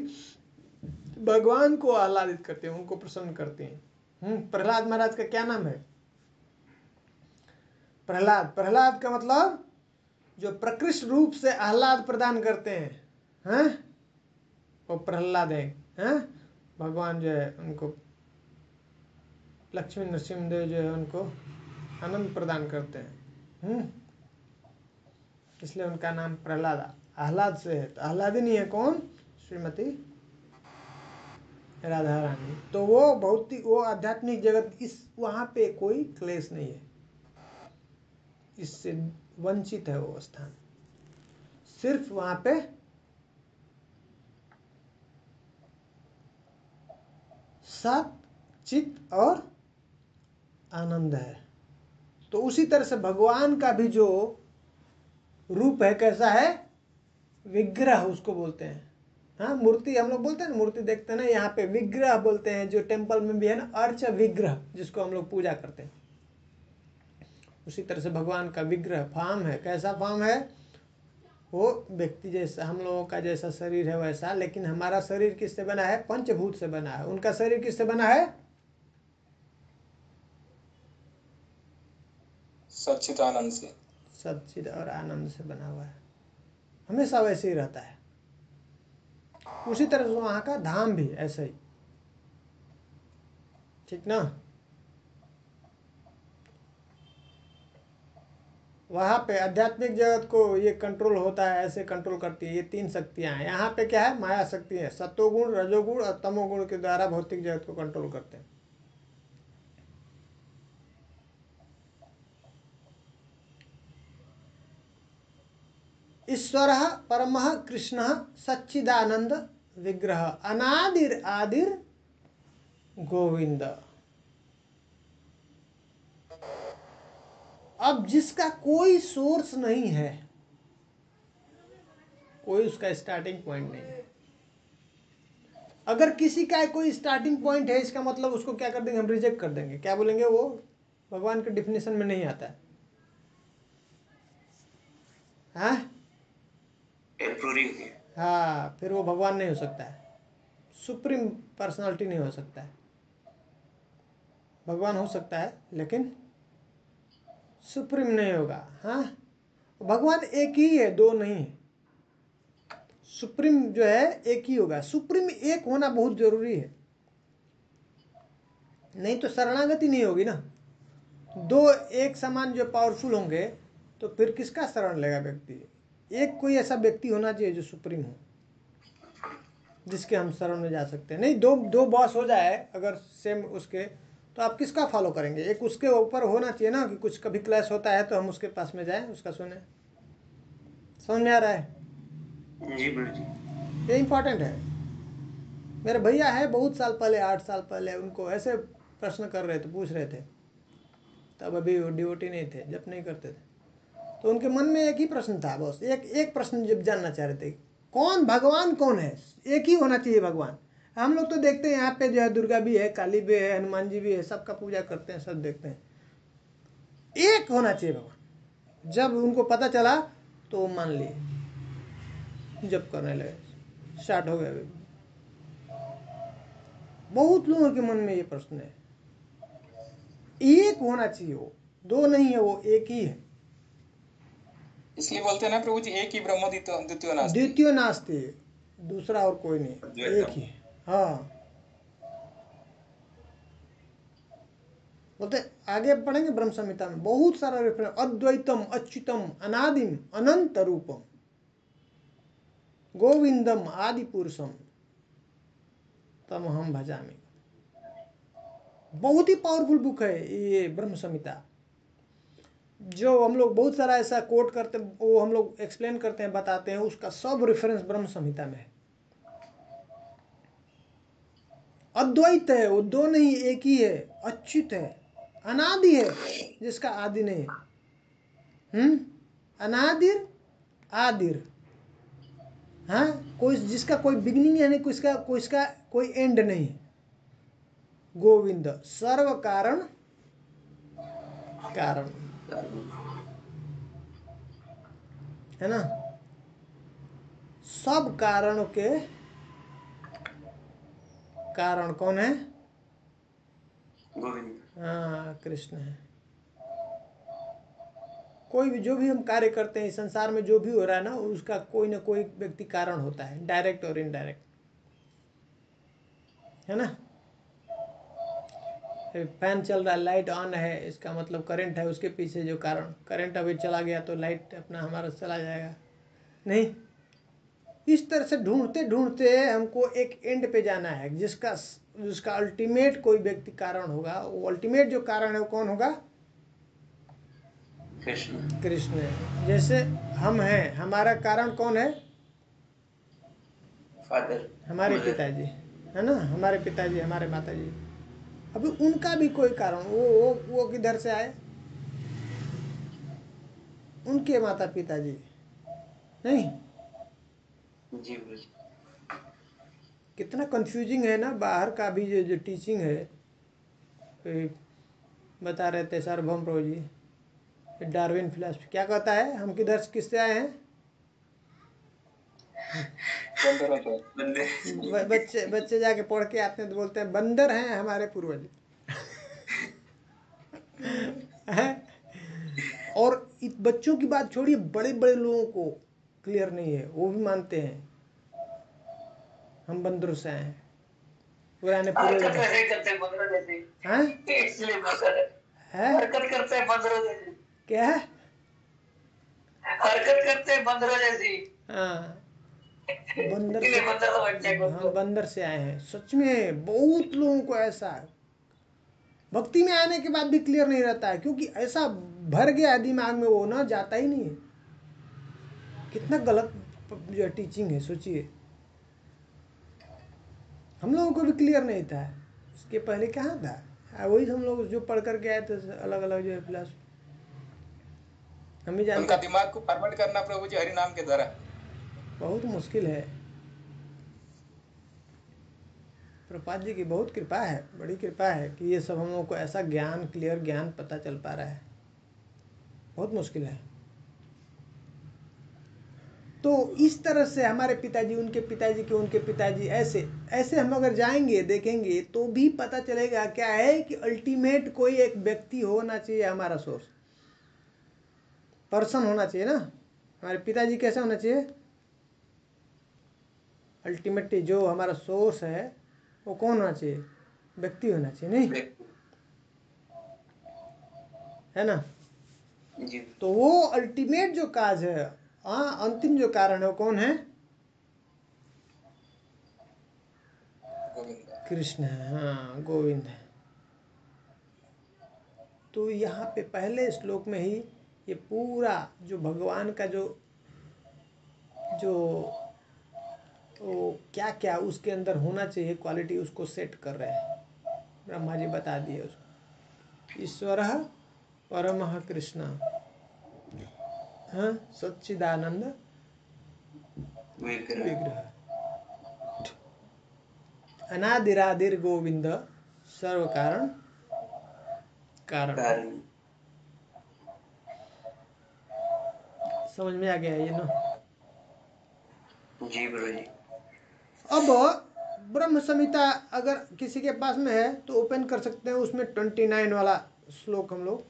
Speaker 1: भगवान को आह्लादित करते हैं, उनको प्रसन्न करते हैं। प्रहलाद महाराज का क्या नाम है? प्रहलाद। प्रहलाद का मतलब जो प्रकृष्ट रूप से आह्लाद प्रदान करते हैं, हैं, वो प्रहलाद है। हैं, भगवान जो है उनको, लक्ष्मी नरसिंहदेव जो है उनको आनंद प्रदान करते हैं, इसलिए उनका नाम प्रहलाद, आह्लाद से है। तो आह्लादिनी है कौन? श्रीमती राधा रानी। तो वो भौतिक, वो आध्यात्मिक जगत, इस वहाँ पे कोई क्लेश नहीं है, इससे वंचित है वो स्थान। सिर्फ वहाँ पे सत, चित्त और आनंद है। तो उसी तरह से भगवान का भी जो रूप है, कैसा है? विग्रह उसको बोलते हैं। हाँ, मूर्ति हम लोग बोलते हैं ना, मूर्ति देखते हैं ना, यहाँ पे विग्रह बोलते हैं। जो टेम्पल में भी है ना, अर्च विग्रह, जिसको हम लोग पूजा करते हैं, उसी तरह से भगवान का विग्रह फॉर्म है। कैसा फॉर्म है? वो व्यक्ति जैसा, हम लोगों का जैसा शरीर है वैसा, लेकिन हमारा शरीर किससे बना है? पंचभूत से बना है। उनका शरीर किससे बना है?
Speaker 4: सच्चिदानंद से।
Speaker 1: सच्चिद और आनंद से बना हुआ है, हमेशा वैसे ही रहता है। उसी तरह से वहाँ का धाम भी ऐसा ही, ठीक ना? वहाँ पे आध्यात्मिक जगत को ये कंट्रोल होता है, ऐसे कंट्रोल करती है। ये 3 शक्तियाँ हैं। यहाँ पे क्या है? माया शक्ति है। सत्वगुण, रजोगुण और तमोगुण के द्वारा भौतिक जगत को कंट्रोल करते हैं। ईश्वर परमः कृष्ण सच्चिदानंद विग्रह अनादिर आदिर गोविंद। अब जिसका कोई सोर्स नहीं है, कोई उसका स्टार्टिंग पॉइंट नहीं है। अगर किसी का कोई स्टार्टिंग पॉइंट है, इसका मतलब उसको क्या कर देंगे? हम रिजेक्ट कर देंगे। क्या बोलेंगे? वो भगवान के डिफिनेशन में नहीं आता है। हाँ, हाँ, फिर वो भगवान नहीं हो सकता है, सुप्रीम पर्सनालिटी नहीं हो सकता है। भगवान हो सकता है लेकिन सुप्रीम नहीं होगा। हाँ, भगवान एक ही है, दो नहीं। सुप्रीम जो है एक ही होगा। सुप्रीम एक होना बहुत जरूरी है, नहीं तो शरणागति नहीं होगी ना। दो एक समान जो पावरफुल होंगे तो फिर किसका शरण लेगा व्यक्ति? एक कोई ऐसा व्यक्ति होना चाहिए जो सुप्रीम हो, जिसके हम शरण में जा सकते हैं। नहीं, दो बॉस हो जाए अगर सेम उसके, तो आप किसका फॉलो करेंगे? एक उसके ऊपर होना चाहिए ना, कि कुछ कभी क्लैश होता है तो हम उसके पास में जाएं, उसका सुने। समझ में आ रहा है?
Speaker 2: जी गुरु जी।
Speaker 1: ये इम्पोर्टेंट है। मेरे भैया है, बहुत साल पहले, 8 साल पहले, उनको ऐसे प्रश्न कर रहे थे, पूछ रहे थे। तब अभी वो डिवोटी नहीं थे, जप नहीं करते थे। तो उनके मन में एक ही प्रश्न था, बस एक प्रश्न जब जानना चाह रहे थे, कौन भगवान कौन है? एक ही होना चाहिए भगवान। हम लोग तो देखते हैं यहाँ पे जो है दुर्गा भी है, काली भी है, हनुमान जी भी है, सबका पूजा करते हैं, सब देखते हैं। एक होना चाहिए भगवान। जब उनको पता चला तो वो मान लिए, जप करने लगे, स्टार्ट हो गया। बहुत लोगों के मन में ये प्रश्न है। एक होना चाहिए, वो दो नहीं है, वो एक ही है।
Speaker 4: इसलिए बोलते हैं ना प्रभु जी, एक ही ब्रह्म द्वितीय नास्ति।
Speaker 1: द्वितीय नास्ति, दूसरा और कोई नहीं, एक ही है। हाँ, बोलते आगे पढ़ेंगे ब्रह्म संहिता में बहुत सारा रेफरेंस। अद्वैतम अच्युतम अनादिम अनंत रूपम गोविंदम आदि पुरुषम तम हम भजामि। बहुत ही पावरफुल बुक है ये ब्रह्म संहिता, जो हम लोग बहुत सारा ऐसा कोट करते, वो हम लोग एक्सप्लेन करते हैं, बताते हैं, उसका सब रेफरेंस ब्रह्म संहिता में है। अद्वैत है, वो दो नहीं, एक ही है। अच्युत है, अनादि है, जिसका आदि नहीं है। अनादिर आदिर, हाँ, कोई जिसका कोई बिगिनिंग है नहीं, कोई कोई एंड नहीं। गोविंद सर्व कारण कारण, है ना? सब कारणों के कारण कौन है?
Speaker 2: गोविंद।
Speaker 1: हाँ, कृष्ण है। कोई भी जो भी हम कार्य करते हैं इस संसार में, जो भी हो रहा है ना, उसका कोई ना कोई व्यक्ति कारण होता है, डायरेक्ट और इनडायरेक्ट, है ना? फैन चल रहा है, लाइट ऑन है, इसका मतलब करंट है, उसके पीछे जो कारण, करंट अभी चला गया तो लाइट अपना हमारा चला जाएगा नहीं। इस तरह से ढूंढते ढूंढते हमको एक एंड पे जाना है, जिसका अल्टीमेट कोई व्यक्ति कारण होगा। वो अल्टीमेट जो कारण है वो कौन होगा? कृष्ण है। जैसे हम हैं, हमारा कारण कौन है?
Speaker 2: फादर,
Speaker 1: हमारे पिताजी, है ना? हमारे पिताजी, हमारे माताजी। अभी उनका भी कोई कारण, वो किधर से आए? उनके माता पिताजी नहीं।
Speaker 2: जी गुरु जी।
Speaker 1: कितना कंफ्यूजिंग है ना, बाहर का भी जो टीचिंग है। बता रहे थे सार्वभौम प्रभु जी, डार्विन फिलॉसफी क्या कहता है? हम किधर किससे आए हैं?
Speaker 4: बंदरों से।
Speaker 1: बच्चे बच्चे जाके पढ़ के आते हैं तो बोलते हैं बंदर हैं हमारे पूर्वज। हैं? और बच्चों की बात छोड़िए, बड़े बड़े लोगों को क्लियर नहीं है, वो भी मानते हैं हम बंदरों से आए हैं, पुराने पूर्वज
Speaker 3: करते हैं बंदरों जैसे।
Speaker 1: हैं?
Speaker 3: इसलिए बंदर
Speaker 1: है
Speaker 3: हरकत करते हैं बंदरों जैसी।
Speaker 1: क्या है?
Speaker 3: हरकत करते हैं बंदरों जैसी।
Speaker 1: हाँ, बंदर
Speaker 3: इसलिए
Speaker 1: से
Speaker 3: बंदर समझते हैं खुद
Speaker 1: हम
Speaker 3: को।
Speaker 1: बंदर से आए हैं। सच में बहुत लोगों को ऐसा है, भक्ति में आने के बाद भी क्लियर नहीं रहता है, क्योंकि ऐसा भर गया है दिमाग में, वो ना जाता ही नहीं है। कितना गलत जो टीचिंग है, सोचिए। हम लोगों को भी क्लियर नहीं था, इसके पहले कहाँ था? वही हम लोग जो पढ़ करके आए थे अलग अलग जो है फिलॉसफी, हम भी जानते।
Speaker 4: उनका दिमाग को फॉर्मेट करना प्रभु जी हरि नाम के द्वारा
Speaker 1: बहुत मुश्किल है। प्रभुपाद जी की बहुत कृपा है, बड़ी कृपा है कि ये सब हम लोगों को ऐसा ज्ञान, क्लियर ज्ञान पता चल पा रहा है। बहुत मुश्किल है। तो इस तरह से हमारे पिताजी, उनके पिताजी के उनके पिताजी, ऐसे ऐसे हम अगर जाएंगे देखेंगे तो भी पता चलेगा क्या है कि अल्टीमेट कोई एक व्यक्ति होना चाहिए हमारा सोर्स, पर्सन होना चाहिए ना। हमारे पिताजी कैसे होना चाहिए? अल्टीमेटली जो हमारा सोर्स है वो कौन होना चाहिए? व्यक्ति होना चाहिए, नहीं है ना?
Speaker 2: जी
Speaker 1: तो वो अल्टीमेट जो काज है, अंतिम जो कारण है वो कौन है?
Speaker 4: गोविंद।
Speaker 1: कृष्ण है, हाँ, गोविंद है। तो यहाँ पे पहले श्लोक में ही ये पूरा जो भगवान का जो जो वो क्या क्या उसके अंदर होना चाहिए क्वालिटी, उसको सेट कर रहे हैं। ब्रह्मा जी बता दिए उसको। ईश्वर परमः कृष्ण, हाँ, सच्चिदानंद विग्रह, अनादिरादिर गोविंद, सर्व कारण कारण। समझ में आ गया ये ना?
Speaker 2: जी गुरु जी।
Speaker 1: अब ब्रह्म संहिता अगर किसी के पास में है तो ओपन कर सकते हैं, उसमें 29 वाला श्लोक हम लोग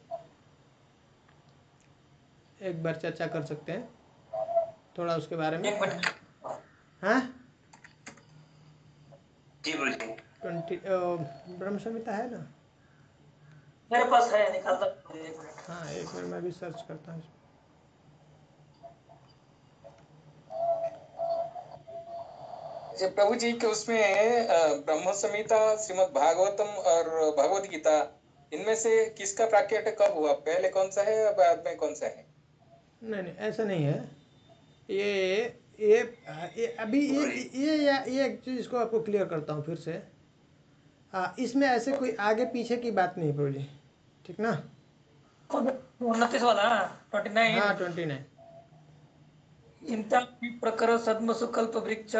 Speaker 1: एक बार चर्चा कर सकते हैं थोड़ा उसके बारे में।
Speaker 3: एक मिनट।
Speaker 1: हाँ,
Speaker 2: जी गुरु जी।
Speaker 1: 20 ब्रह्म संहिता है ना?
Speaker 3: मेरे पास है, निकालता हूँ, एक मिनट।
Speaker 1: हाँ, एक मिनट मैं भी सर्च करता हूँ।
Speaker 4: जैसे प्रभु जी के उसमें ब्रह्म संहिता, श्रीमद् भागवतम और भगवत गीता, इनमें से किसका प्राकट्य कब हुआ? पहले कौन सा है और बाद में कौन सा है?
Speaker 1: नहीं नहीं, ऐसा नहीं है। ये अभी ये एक चीज़ इसको आपको क्लियर करता हूँ फिर से। इसमें ऐसे कोई आगे पीछे की बात नहीं प्रभु जी, ठीक ना?
Speaker 3: 29 वाला 29।
Speaker 1: हाँ, 29।
Speaker 3: इंता प्रकर सद्मसु कल्प वृक्ष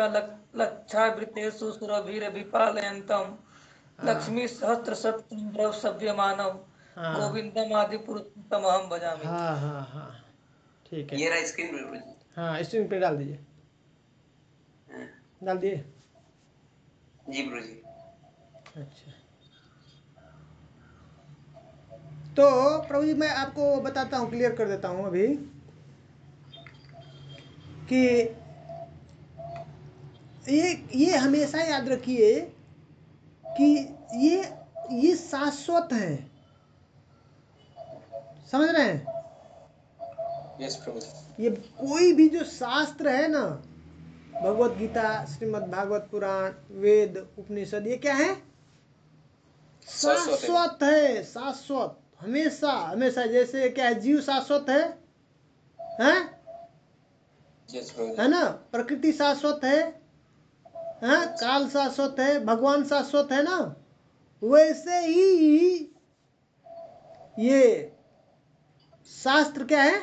Speaker 3: लक्षावृतेषु सुरभिरभिपालयन्तम् लक्ष्मी सहस्र सत्संद्रव सभ्यमानम
Speaker 1: हाँ
Speaker 3: गोविंदम आदि पुरुषोत्तमहं भजामि।
Speaker 1: हाँ हाँ हाँ, ठीक है।
Speaker 2: ये रहा स्क्रीन पे गुरु जी।
Speaker 1: हाँ, स्क्रीन पे डाल दीजिए,
Speaker 2: हाँ,
Speaker 1: डाल दिए।
Speaker 2: जी गुरु जी।
Speaker 1: अच्छा, तो प्रभु जी मैं आपको बताता हूँ, क्लियर कर देता हूँ अभी कि ये हमेशा याद रखिए कि ये शाश्वत है। समझ रहे हैं?
Speaker 4: यस प्रभु जी।
Speaker 1: ये कोई भी जो शास्त्र है ना, भगवत गीता, श्रीमद् भागवत पुराण, वेद, उपनिषद, ये क्या है? शाश्वत है। शाश्वत, हमेशा हमेशा। जैसे क्या है? जीव शाश्वत है, हैं?
Speaker 4: यस प्रभु जी।
Speaker 1: है ना? प्रकृति शाश्वत है, हैं? काल शाश्वत है, भगवान शाश्वत है ना? वैसे ही ये शास्त्र क्या है?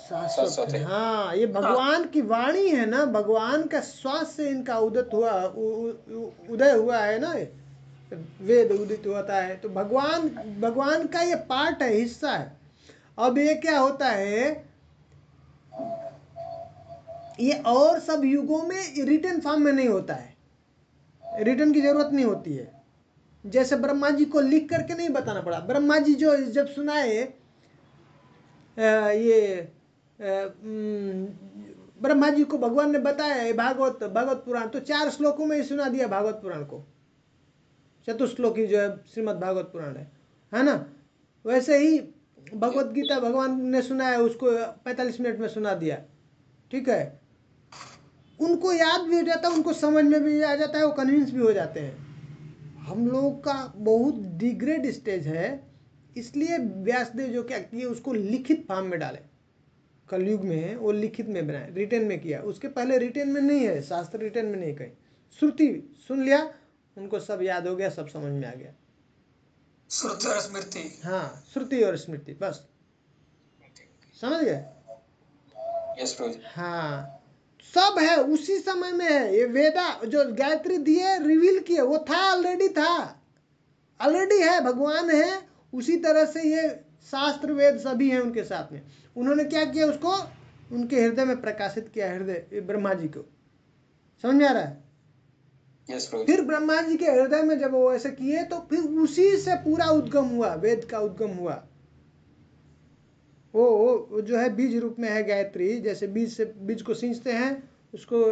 Speaker 1: शाश्वत है। हाँ, ये भगवान की वाणी है ना, भगवान का श्वास से इनका उदय हुआ है ना। वेद उदित होता है। तो भगवान का ये पार्ट है, हिस्सा है। अब ये क्या होता है, ये और सब युगों में रिटन फॉर्म में नहीं होता है, रिटन की जरूरत नहीं होती है। जैसे ब्रह्मा जी को लिख करके नहीं बताना पड़ा। ब्रह्मा जी जो जब सुनाए ये ब्रह्मा जी को भगवान ने बताया भागवत पुराण, तो 4 श्लोकों में ही सुना दिया भागवत पुराण को। चतुश्लोकी जो है श्रीमद् भागवत पुराण है ना। वैसे ही भगवत गीता भगवान ने सुनाया, उसको 45 मिनट में सुना दिया। ठीक है, उनको याद भी हो जाता है, उनको समझ में भी आ जाता है, वो कन्विंस भी हो जाते हैं। हम लोग का बहुत डिग्रेड स्टेज है, इसलिए व्यासदेव जो क्या किए, उसको लिखित फॉर्म में डाले। कलयुग में वो लिखित में बनाए, रिटन में किया। उसके पहले रिटन में नहीं है, शास्त्र रिटन में नहीं कहीं। श्रुति सुन लिया, उनको सब याद हो गया, सब समझ में आ गया।
Speaker 3: श्रुति और स्मृति।
Speaker 1: हाँ, श्रुति और स्मृति, बस समझ गए।
Speaker 3: यस प्रभु।
Speaker 1: हाँ, सब है उसी समय में है। ये वेदा जो गायत्री दिए, रिवील किए, वो था, ऑलरेडी था, ऑलरेडी है, भगवान है। उसी तरह से ये शास्त्र वेद सभी हैं उनके साथ में। उन्होंने क्या किया, उसको उनके हृदय में प्रकाशित किया, हृदय ब्रह्मा जी को। समझ में आ रहा है।
Speaker 3: यस प्रभु।
Speaker 1: फिर ब्रह्मा जी के हृदय में जब वो ऐसे किए, तो फिर उसी से पूरा उद्गम हुआ, वेद का उद्गम हुआ। वो जो है बीज रूप में है गायत्री। जैसे बीज को सींचते हैं उसको,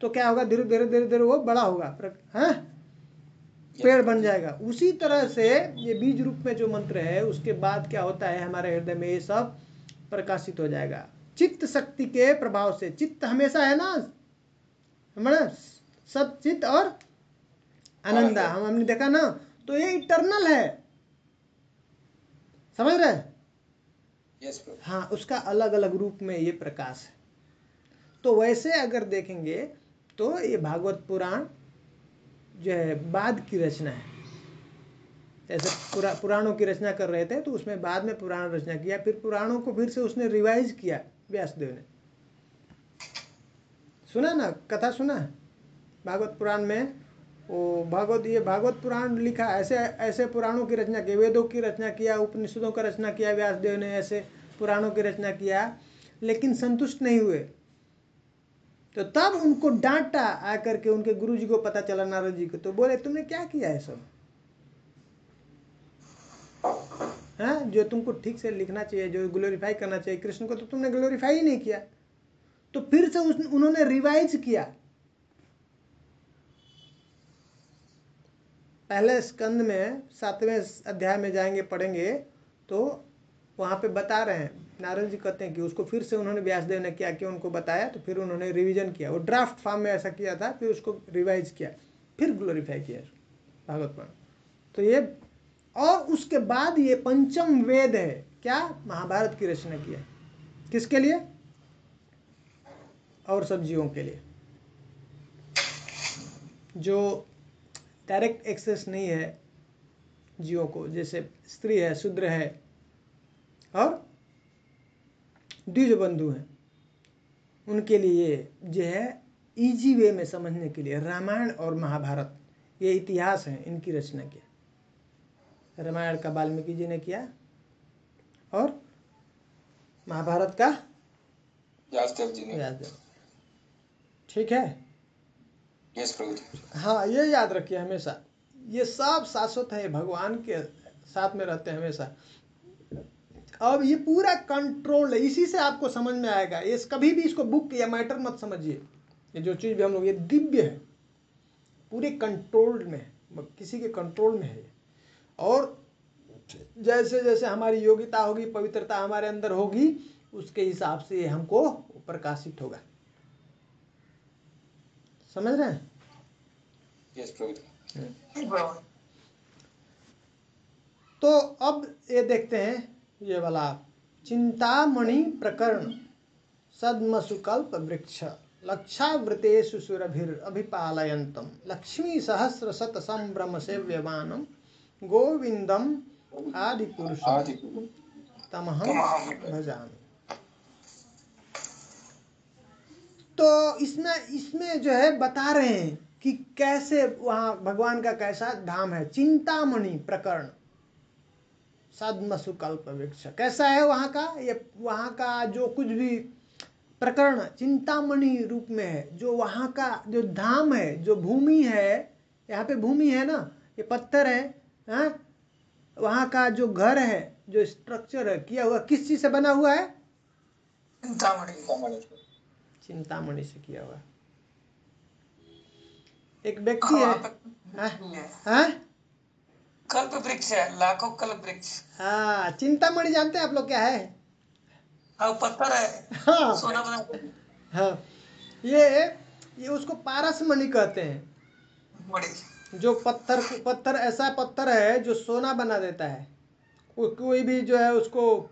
Speaker 1: तो क्या होगा, धीरे धीरे धीरे धीरे वो बड़ा होगा, हाँ, पेड़ बन जाएगा। उसी तरह से ये बीज रूप में जो मंत्र है, उसके बाद क्या होता है, हमारे हृदय में ये सब प्रकाशित हो जाएगा चित्त शक्ति के प्रभाव से। चित्त हमेशा है ना हमारा, सब चित्त और आनंदा, हमने देखा ना। तो ये इटर्नल है, समझ रहे हैं।
Speaker 3: यस प्रभु।
Speaker 1: हाँ, उसका अलग अलग रूप में ये प्रकाश है। तो वैसे अगर देखेंगे तो ये भागवत पुराण जो है बाद की रचना है। जैसे पुराणों की रचना कर रहे थे, तो उसमें बाद में पुराण रचना किया, फिर पुराणों को फिर से उसने रिवाइज किया व्यासदेव ने। सुना ना, कथा सुना भागवत पुराण में। वो भागवत पुराण लिखा, ऐसे ऐसे पुराणों की रचना की, वेदों की रचना किया, उपनिषदों का रचना किया व्यासदेव ने, ऐसे पुराणों की रचना किया, लेकिन संतुष्ट नहीं हुए। तो तब उनको डांटा आकर के, उनके गुरु जी को पता चला, नारद जी को। तो बोले तुमने क्या किया है सब, हाँ, जो तुमको ठीक से लिखना चाहिए, जो ग्लोरीफाई करना चाहिए कृष्ण को, तो तुमने ग्लोरीफाई ही नहीं किया। तो फिर से उन्होंने रिवाइज किया। पहले स्कंद में 7वें अध्याय में जाएंगे, पढ़ेंगे, तो वहाँ पे बता रहे हैं, नारद जी कहते हैं कि उसको फिर से उन्होंने व्यासदेव ने क्या किया, उनको बताया, तो फिर उन्होंने रिवीजन किया। वो ड्राफ्ट फॉर्म में ऐसा किया था, फिर उसको रिवाइज किया, फिर ग्लोरीफाई किया भागवत पुराण। तो ये, और उसके बाद ये पंचम वेद है, क्या, महाभारत की रचना किया। किसके लिए, और सब जीवों के लिए, जो डायरेक्ट एक्सेस नहीं है जीवों को, जैसे स्त्री है, शूद्र है, और द्विज बंधु हैं, उनके लिए जो है इजी वे में समझने के लिए रामायण और महाभारत, ये इतिहास है, इनकी रचना किया। रामायण का वाल्मीकि जी ने किया, और महाभारत का
Speaker 3: व्यासदेव जी ने।
Speaker 1: व्यासदेव। ठीक है।
Speaker 3: यस प्रभु जी।
Speaker 1: हाँ, ये याद रखिए हमेशा, ये सब शाश्वत है, भगवान के साथ में रहते हैं हमेशा। अब ये पूरा कंट्रोल है, इसी से आपको समझ में आएगा। ये कभी भी इसको बुक या मैटर मत समझिए। ये जो चीज़ भी हम लोग, ये दिव्य है, पूरे कंट्रोल में है, किसी के कंट्रोल में है। और जैसे जैसे हमारी योग्यता होगी, पवित्रता हमारे अंदर होगी, उसके हिसाब से हमको प्रकाशित होगा। समझ रहे हैं।
Speaker 3: यस प्रभु जी।
Speaker 1: तो अब ये देखते हैं, ये वाला चिंतामणि प्रकरण। सद्मसुकल्प वृक्ष लक्षावृतेषु सुरभिर अभिपालयन्तम लक्ष्मी सहस्र शत संभ्रम सेव्यमानम गोविंदम आदि पुरुषम तमहम भजामि। तो इसमें जो है बता रहे हैं कि कैसे वहाँ भगवान का कैसा धाम है। चिंतामणि प्रकरण सद्मसुकल्प वृक्ष कैसा है वहाँ का, ये वहाँ का जो कुछ भी प्रकरण चिंतामणि रूप में है। जो वहाँ का जो धाम है, जो भूमि है, यहाँ पे भूमि है ना, ये पत्थर है, हाँ? वहाँ का जो घर है, जो स्ट्रक्चर है किया हुआ, किस चीज से बना हुआ है? चिंतामणि से किया हुआ। एक व्यक्ति है,
Speaker 3: कल्प वृक्ष है, लाखों कल्प वृक्ष।
Speaker 1: हाँ, चिंतामणि जानते हैं आप लोग क्या है?
Speaker 3: हाँ, पत्थर है।
Speaker 1: हाँ,
Speaker 3: सोना बना।
Speaker 1: हाँ, ये उसको पारसमणि कहते हैं। जो पत्थर ऐसा पत्थर है जो सोना बना देता है। कोई भी जो है उसको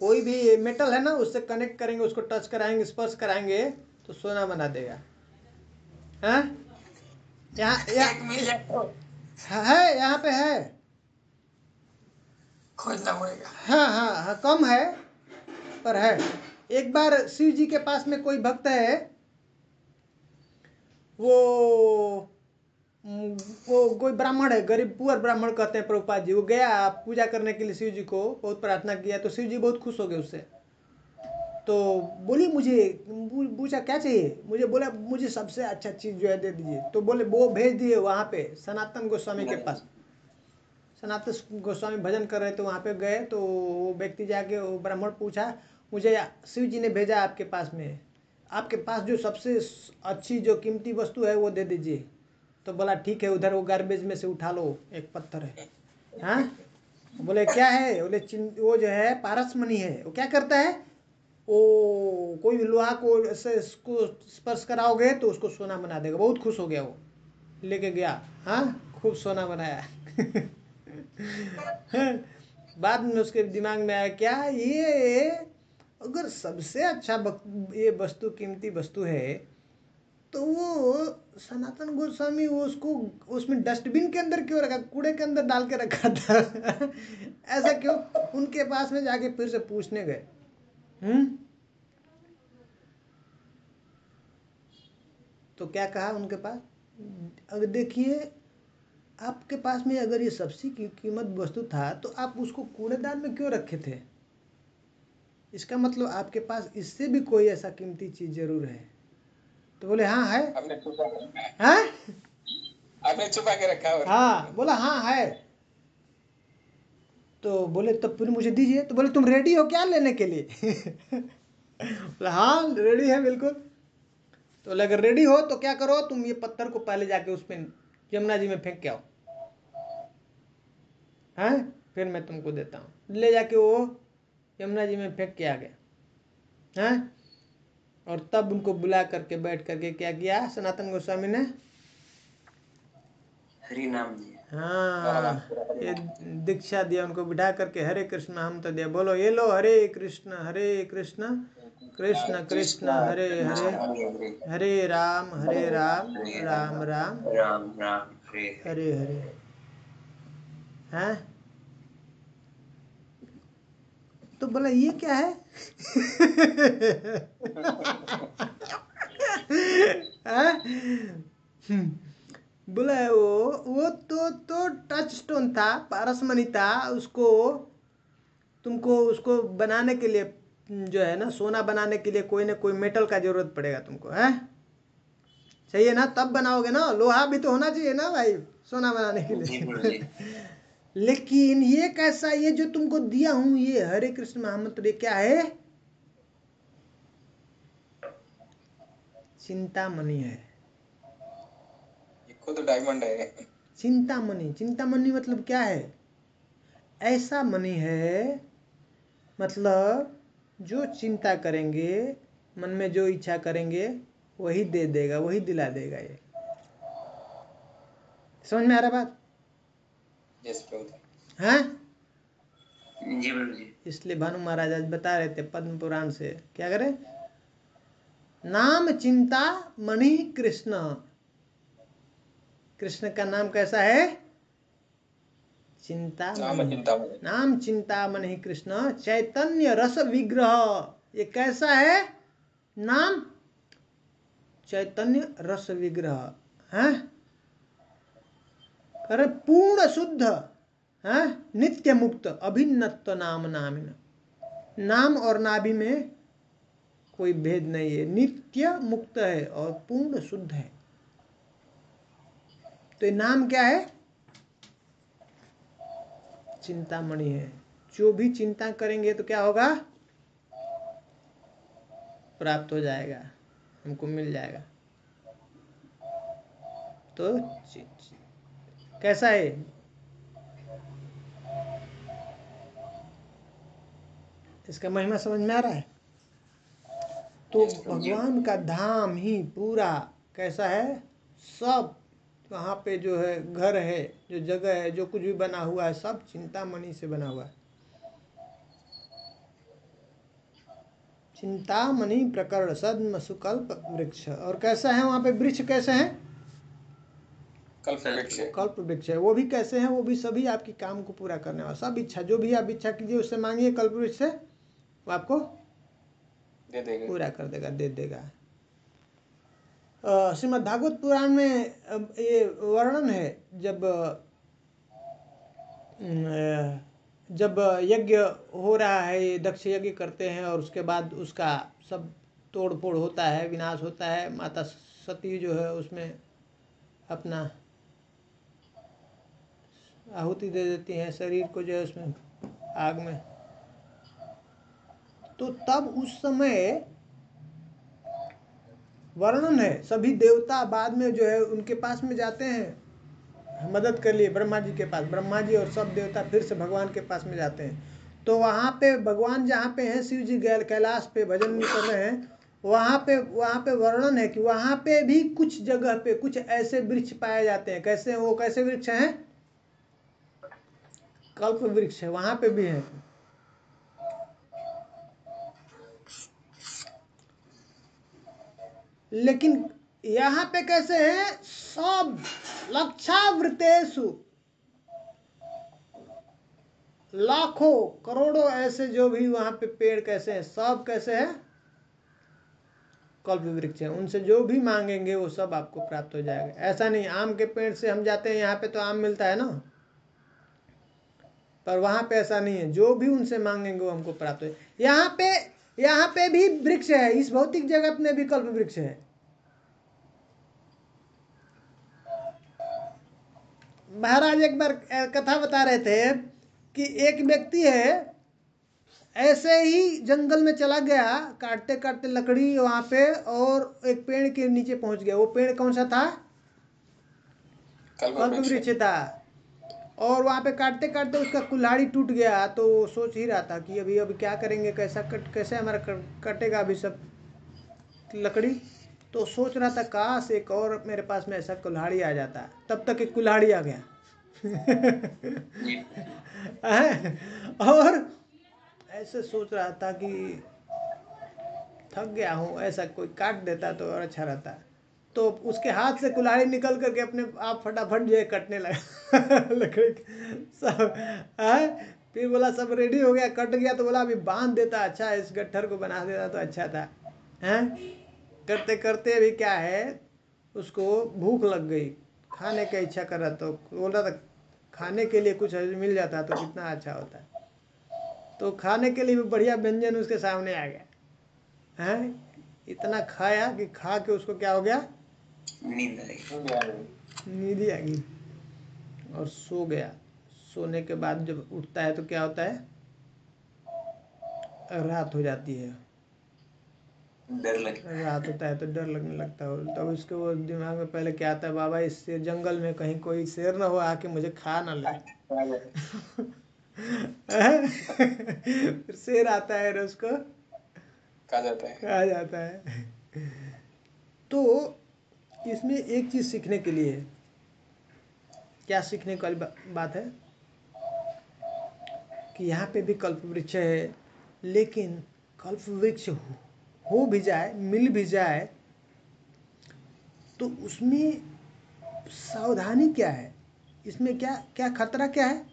Speaker 1: कोई भी मेटल है ना, उससे कनेक्ट करेंगे, उसको टच कराएंगे, स्पर्श कराएंगे तो सोना बना देगा। हाँ, यहाँ है, यहाँ पे है,
Speaker 3: खोजना पड़ेगा।
Speaker 1: हाँ हाँ हाँ, कम है पर है। एक बार शिव जी के पास में कोई भक्त है, वो कोई ब्राह्मण है, गरीब पुअर ब्राह्मण कहते हैं प्रभुपाद जी। वो गया पूजा करने के लिए शिव जी को, बहुत प्रार्थना किया तो शिव जी बहुत खुश हो गए उससे। तो बोली मुझे पूछा क्या चाहिए, मुझे बोला मुझे सबसे अच्छा चीज़ जो है दे दीजिए। तो बोले वो भेज दिए वहाँ पे सनातन गोस्वामी के पास। सनातन गोस्वामी भजन कर रहे थे, वहाँ पे गए तो वो व्यक्ति जाके, वो ब्राह्मण पूछा मुझे शिव जी ने भेजा आपके पास में, आपके पास जो सबसे अच्छी जो कीमती वस्तु है वो दे दीजिए। तो बोला ठीक है, उधर वो गार्बेज में से उठा लो, एक पत्थर है। हाँ, बोले क्या है? बोले वो जो है पारसमणि है। वो क्या करता है, वो कोई लोहा को ऐसे इसको स्पर्श कराओगे तो उसको सोना बना देगा। बहुत खुश हो गया, वो लेके गया, हाँ, खूब सोना बनाया। बाद में उसके दिमाग में आया क्या, ये अगर सबसे अच्छा ये वस्तु कीमती वस्तु है तो वो सनातन गोस्वामी वो उसको उसमें डस्टबिन के अंदर क्यों रखा, कूड़े के अंदर डाल के रखा था। ऐसा क्यों? उनके पास में जाके फिर से पूछने गए। तो क्या कहा उनके पास, अगर देखिए आपके पास में अगर ये सबसे कीमत वस्तु था तो आप उसको कूड़ेदान में क्यों रखे थे? इसका मतलब आपके पास इससे भी कोई ऐसा कीमती चीज जरूर है। तो बोले हाँ है।
Speaker 4: आपने छुपा के रखा है?
Speaker 1: हाँ, बोला हाँ है। तो बोले तब फिर मुझे दीजिए। तो बोले तुम रेडी हो क्या लेने के लिए? बोला हाँ रेडी है बिल्कुल। तो बोले अगर रेडी हो तो क्या करो, तुम ये पत्थर को पहले जाके उसमें यमुना जी में फेंक के आओ, हाँ, फिर मैं तुमको देता हूँ। ले जाके वो यमुना जी में फेंक के आ गया, हाँ। और तब उनको बुला करके बैठ करके क्या किया सनातन गोस्वामी ने,
Speaker 2: हरि नाम दिया।
Speaker 1: हाँ, ये दीक्षा दिया उनको, बिठा करके हरे कृष्ण हम तो दिया। बोलो ये लो, हरे कृष्ण कृष्ण कृष्ण हरे हरे, हरे राम राम राम
Speaker 2: हरे
Speaker 1: हरे हरे। हैं? तो बोला ये क्या है? बोला वो तो टच स्टोन था, पारसमणि था, उसको तुमको उसको बनाने के लिए जो है ना, सोना बनाने के लिए कोई ना कोई मेटल का जरूरत पड़ेगा तुमको, है सही है ना? तब बनाओगे ना, लोहा भी तो होना चाहिए ना भाई सोना बनाने के लिए। लेकिन ये कैसा, ये जो तुमको दिया हूं ये हरे कृष्ण महामंत्र, ये क्या है? चिंतामणि है।
Speaker 4: ये खुद डायमंड है।
Speaker 1: चिंतामणि, चिंतामणि मतलब क्या है? ऐसा मणि है, मतलब जो चिंता करेंगे, मन में जो इच्छा करेंगे वही दे देगा, वही दिला देगा। ये समझ में आ रहा बात? हैं?
Speaker 2: जी प्रभु जी।
Speaker 1: इसलिए भानु महाराज आज बता रहे थे पद्म पुराण से, क्या करें? नाम चिंता मणि कृष्ण। कृष्ण का नाम कैसा है? चिंता नाम चिंतामणि कृष्ण चैतन्य रस विग्रह। ये कैसा है नाम? चैतन्य रस विग्रह है, अरे पूर्ण शुद्ध है, नित्य मुक्त अभिन्नत्व नाम नामिन, नाम और नाभि में कोई भेद नहीं है, नित्य मुक्त है और पूर्ण शुद्ध है। तो ये नाम क्या है? चिंतामणि है। जो भी चिंता करेंगे तो क्या होगा? प्राप्त हो जाएगा, हमको मिल जाएगा। तो कैसा है? इसका महिमा समझ में आ रहा है? तो भगवान का धाम ही पूरा कैसा है? सब वहाँ पे जो है घर है, जो जगह है, जो कुछ भी बना हुआ है, सब चिंतामणि से बना हुआ है। चिंतामणि प्रकरण सद्म सुकल्प वृक्ष। और कैसा है वहाँ पे वृक्ष? कैसे हैं? कल्प वृक्ष है। वो भी कैसे हैं? वो भी सभी आपकी काम को पूरा करने वाला, सब इच्छा जो भी आप इच्छा कीजिए उससे मांगिए कल्प वृक्ष से, वो आपको
Speaker 4: दे देगा, पूरा
Speaker 1: कर देगा, दे देगा। श्रीमद् भागवत पुराण में ये वर्णन है, जब यज्ञ हो रहा है, ये दक्ष यज्ञ करते हैं और उसके बाद उसका सब तोड़ फोड़ होता है, विनाश होता है। माता सती जो है उसमें अपना आहुति दे देती हैं, शरीर को जो है उसमें आग में। तो तब उस समय वर्णन है, सभी देवता बाद में जो है उनके पास में जाते हैं मदद के लिए, ब्रह्मा जी के पास। ब्रह्मा जी और सब देवता फिर से भगवान के पास में जाते हैं। तो वहाँ पे भगवान जहाँ पे हैं, शिव जी कैलाश पे भजन कर रहे हैं, वहाँ पे वर्णन है कि वहाँ पे भी कुछ जगह पे कुछ ऐसे वृक्ष पाए जाते हैं। कैसे? वो कैसे वृक्ष हैं? कल्प वृक्ष है, वहाँ पे भी है। लेकिन यहाँ पे कैसे हैं? सब लक्षावृतेषु, लाखों करोड़ों ऐसे जो भी वहाँ पे पेड़ कैसे हैं? सब कैसे हैं? कल्प वृक्ष है। उनसे जो भी मांगेंगे वो सब आपको प्राप्त हो जाएगा। ऐसा नहीं आम के पेड़ से हम जाते हैं, यहाँ पे तो आम मिलता है ना, पर वहाँ पे ऐसा नहीं है, जो भी उनसे मांगेंगे वो हमको प्राप्त हो। यहाँ पे भी वृक्ष है, इस भौतिक जगत में भी कल्प वृक्ष है। महाराज एक बार कथा बता रहे थे कि एक व्यक्ति है, ऐसे ही जंगल में चला गया, काटते काटते लकड़ी वहाँ पे, और एक पेड़ के नीचे पहुँच गया। वो पेड़ कौन सा था? कल्प वृक्ष था। और वहाँ पे काटते काटते उसका कुल्हाड़ी टूट गया। तो वो सोच ही रहा था कि अभी क्या करेंगे, कैसे हमारा कटेगा अभी सब लकड़ी। तो सोच रहा था काश एक और मेरे पास में ऐसा कुल्हाड़ी आ जाता। तब तक एक कुल्हाड़ी आ गया और ऐसे सोच रहा था कि थक गया हूँ, ऐसा कोई काट देता तो और अच्छा रहता। तो उसके हाथ से कुल्हाड़ी निकल करके अपने आप फटाफट जो है कटने लगा लकड़ी सब है। फिर बोला सब रेडी हो गया, कट गया। तो बोला अभी बांध देता, अच्छा इस गट्ठर को बना देता तो अच्छा था। हैं करते करते अभी क्या है, उसको भूख लग गई, खाने का इच्छा कर रहा। तो बोला था खाने के लिए कुछ मिल जाता तो कितना अच्छा होता। तो खाने के लिए भी बढ़िया व्यंजन उसके सामने आ गया है। इतना खाया कि खा के उसको क्या हो गया,
Speaker 2: नींद
Speaker 1: ही आ गई और सो गया। सोने के बाद जब उठता है तो क्या होता है, रात हो जाती है।
Speaker 2: डर लगता है,
Speaker 1: रात होता है तो डर लगने लगता है। तब उसके वो दिमाग में पहले क्या आता है, बाबा इस जंगल में कहीं कोई शेर ना हो आके मुझे खा ना ले फिर शेर आता है और उसको खा जाता है। तो इसमें एक चीज सीखने के लिए है। क्या सीखने वाली बात है कि यहाँ पे भी कल्प वृक्ष है, लेकिन कल्प वृक्ष हो भी जाए, मिल भी जाए, तो उसमें सावधानी क्या है? इसमें क्या खतरा क्या है?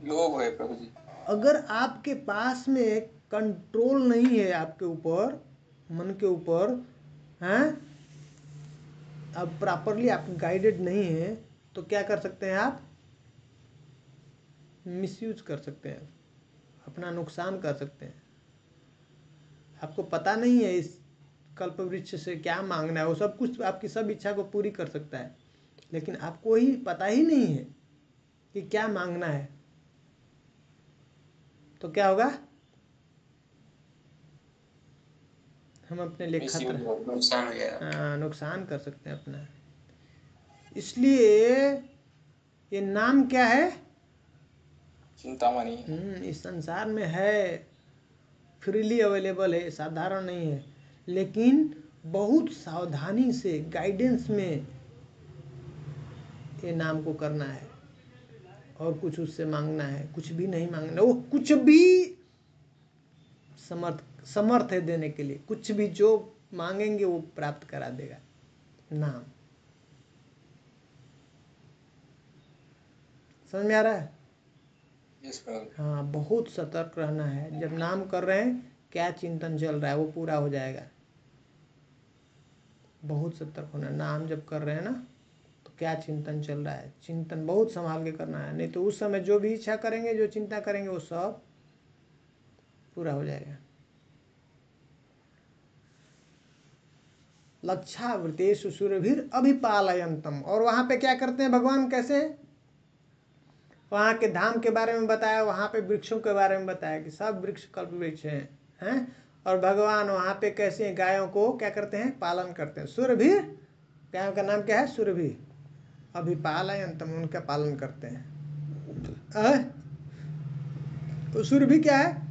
Speaker 4: लोभ है प्रभु जी।
Speaker 1: अगर आपके पास में कंट्रोल नहीं है आपके ऊपर, मन के ऊपर, हैं, अब प्रॉपरली आप गाइडेड नहीं है तो क्या कर सकते हैं, आप मिसयूज कर सकते हैं, अपना नुकसान कर सकते हैं। आपको पता नहीं है इस कल्प वृक्ष से क्या मांगना है, वो सब कुछ आपकी सब इच्छा को पूरी कर सकता है, लेकिन आपको ही पता ही नहीं है कि क्या मांगना है, तो क्या होगा, हम अपने लिए खतरा,
Speaker 2: नुकसान हो जाएगा।
Speaker 1: नुकसान कर सकते हैं अपना। इसलिए ये नाम क्या है,
Speaker 4: चिंतामणि।
Speaker 1: इस संसार में है, फ्रीली अवेलेबल है, साधारण नहीं है, लेकिन बहुत सावधानी से गाइडेंस में ये नाम को करना है, और कुछ उससे मांगना है, कुछ भी नहीं मांगना, वो कुछ भी समर्थ है देने के लिए, कुछ भी जो मांगेंगे वो प्राप्त करा देगा। नाम समझ में आ रहा है?
Speaker 4: यस प्रभु।
Speaker 1: हाँ, बहुत सतर्क रहना है। जब नाम कर रहे हैं, क्या चिंतन चल रहा है वो पूरा हो जाएगा। बहुत सतर्क होना, नाम जब कर रहे हैं ना तो क्या चिंतन चल रहा है, चिंतन बहुत संभाल के करना है, नहीं तो उस समय जो भी इच्छा करेंगे, जो चिंता करेंगे, वो सब पूरा हो जाएगा। लक्षावृतेषु सुरभिर अभिपालयन्तम। और वहाँ पे क्या करते हैं भगवान, कैसे, वहाँ के धाम के बारे में बताया, वहाँ पे वृक्षों के बारे में बताया कि सब वृक्ष कल्प वृक्ष हैं, और भगवान वहाँ पे कैसे गायों को क्या करते हैं, पालन करते हैं। सुरभि, गायों का नाम क्या है, सुरभि, अभिपालयन्तम, उनका पालन करते हैं। तो सुरभि क्या है,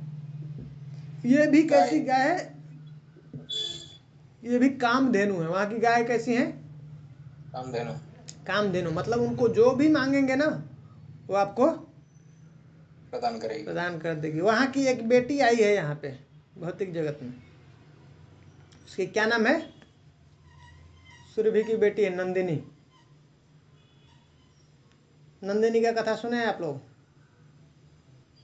Speaker 1: ये भी कैसी गाय है, ये भी कामधेनु है। वहाँ की गाय कैसी है,
Speaker 4: कामधेनु।
Speaker 1: कामधेनु, मतलब उनको जो भी मांगेंगे ना वो आपको
Speaker 4: प्रदान करेगी,
Speaker 1: प्रदान कर देगी। वहाँ की एक बेटी आई है यहाँ पे भौतिक जगत में, उसकी क्या नाम है, सुरभि की बेटी है नंदिनी। नंदिनी का कथा सुने हैं आप लोग?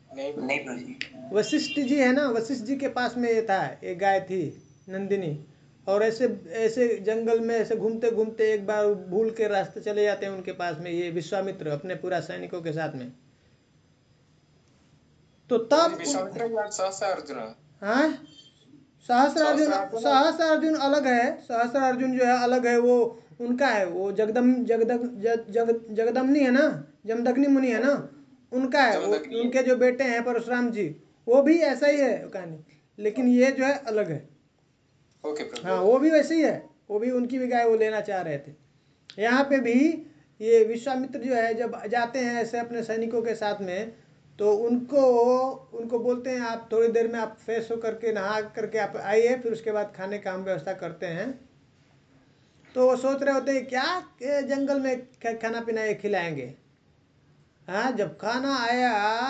Speaker 4: नहीं प्रभु जी।
Speaker 1: वशिष्ठ जी है ना, वशिष्ठ जी के पास में ये था, एक गाय थी नंदिनी, और ऐसे ऐसे जंगल में ऐसे घूमते घूमते एक बार भूल के रास्ते चले जाते हैं उनके पास में, ये विश्वामित्र अपने पूरा सैनिकों के साथ में। तो तब
Speaker 4: विश्वामित्र या सहस्त्रार्जुन?
Speaker 1: हाँ, सहस्त्रार्जुन, सहस्त्रार्जुन अलग है, सहस्त्रार्जुन जो है अलग है, वो उनका है, वो जगदम्नि है ना, जमदग्नि मुनि है ना, उनका है वो, उनके जो बेटे हैं परशुराम जी, वो भी ऐसा ही है कहानी, लेकिन ये जो है अलग है।
Speaker 4: ओके प्रभु।
Speaker 1: हाँ, वो भी वैसे ही है, वो भी उनकी भी गाय वो लेना चाह रहे थे। यहाँ पे भी ये विश्वामित्र जो है जब जाते हैं ऐसे अपने सैनिकों के साथ में, तो उनको बोलते हैं आप थोड़ी देर में आप फ्रेश हो करके नहा करके आप आइए, फिर उसके बाद खाने का हम व्यवस्था करते हैं। तो वो सोच रहे होते हैं क्या कि जंगल में खाना पीना ये खिलाएंगे। हाँ, जब खाना आया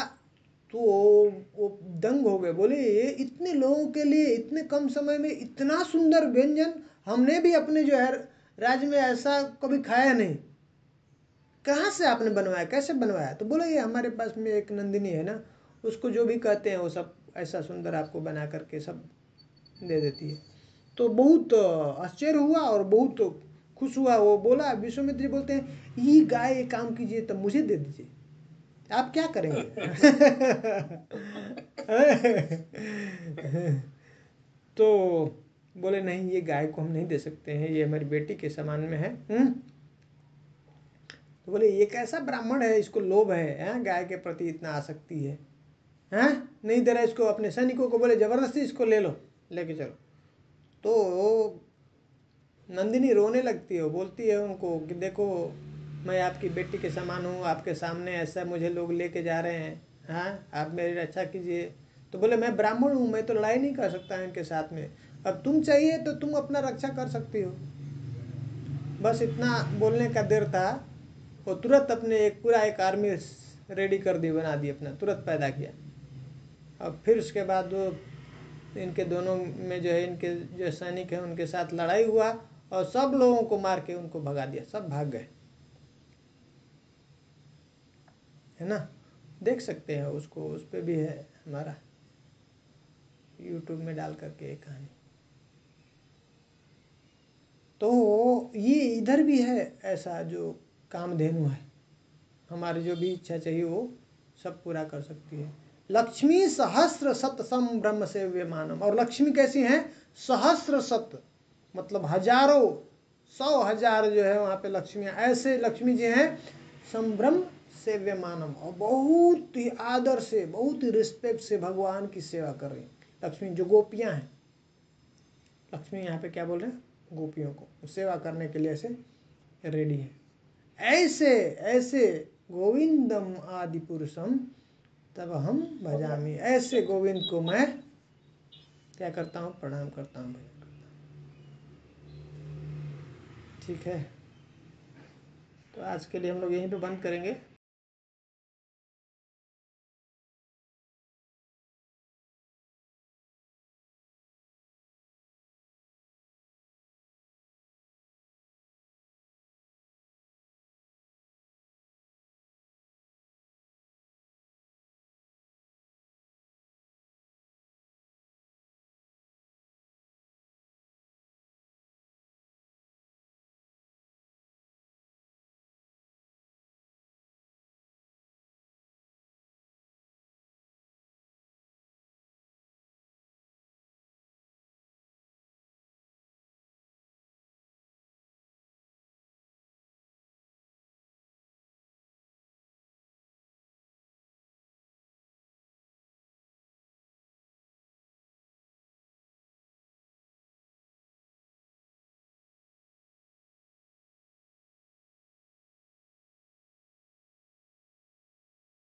Speaker 1: तो वो दंग हो गए, बोले ये इतने लोगों के लिए इतने कम समय में इतना सुंदर व्यंजन हमने भी अपने जो है राज्य में ऐसा कभी खाया नहीं, कहाँ से आपने बनवाया, कैसे बनवाया? तो बोले ये हमारे पास में एक नंदिनी है ना, उसको जो भी कहते हैं वो सब ऐसा सुंदर आपको बना करके सब दे देती है। तो बहुत आश्चर्य हुआ और बहुत खुश हुआ। वो बोला, विश्वामित्र जी बोलते हैं ये गाय एक काम कीजिए, तब मुझे दे दीजिए, आप क्या करेंगे? तो बोले नहीं, ये गाय को हम नहीं दे सकते हैं, ये हमारी बेटी के समान में है। तो बोले ये कैसा ब्राह्मण है, इसको लोभ है, गाय के प्रति इतना आसक्ति है, नहीं दे रहा इसको। अपने सैनिकों को बोले जबरदस्ती इसको ले लो, लेके चलो। तो नंदिनी रोने लगती है, बोलती है उनको कि देखो मैं आपकी बेटी के समान हूँ, आपके सामने ऐसा मुझे लोग लेके जा रहे हैं, आप मेरी रक्षा कीजिए। तो बोले मैं ब्राह्मण हूँ, मैं तो लड़ाई नहीं कर सकता इनके साथ में, अब तुम चाहिए तो तुम अपना रक्षा कर सकती हो। बस इतना बोलने का देर था, वो तुरंत अपने एक आर्मी रेडी कर दी, बना दी, अपना तुरंत पैदा किया। अब फिर उसके बाद वो इनके दोनों में जो है, इनके जो सैनिक हैं उनके साथ लड़ाई हुआ, और सब लोगों को मार के उनको भगा दिया, सब भाग गए, है ना। देख सकते हैं उसको, उस पर भी है हमारा यूट्यूब में डाल करके एक कहानी। तो तो ये इधर भी है ऐसा जो कामधेनु है, हमारी जो भी इच्छा चाहिए वो सब पूरा कर सकती है। लक्ष्मी सहस्र शत सम ब्रह्म सेव्यमानम, और लक्ष्मी कैसी हैं? सहस्र शत, मतलब हजारों, 100,000 जो है वहाँ पे लक्ष्मियाँ, ऐसे लक्ष्मी जी हैं संब्रह्म सेव्यमानम, और बहुत ही आदर से, बहुत ही रिस्पेक्ट से भगवान की सेवा कर रही हैं लक्ष्मी। जो गोपियाँ हैं, लक्ष्मी यहाँ पे क्या बोल रहे हैं? गोपियों को सेवा करने के लिए ऐसे रेडी है। ऐसे ऐसे गोविंदम आदि पुरुषम तब हम भजामी, ऐसे गोविंद को मैं क्या करता हूँ? प्रणाम करता हूँ, भजन करता हूँ। ठीक है, तो आज के लिए हम लोग यहीं पे बंद करेंगे।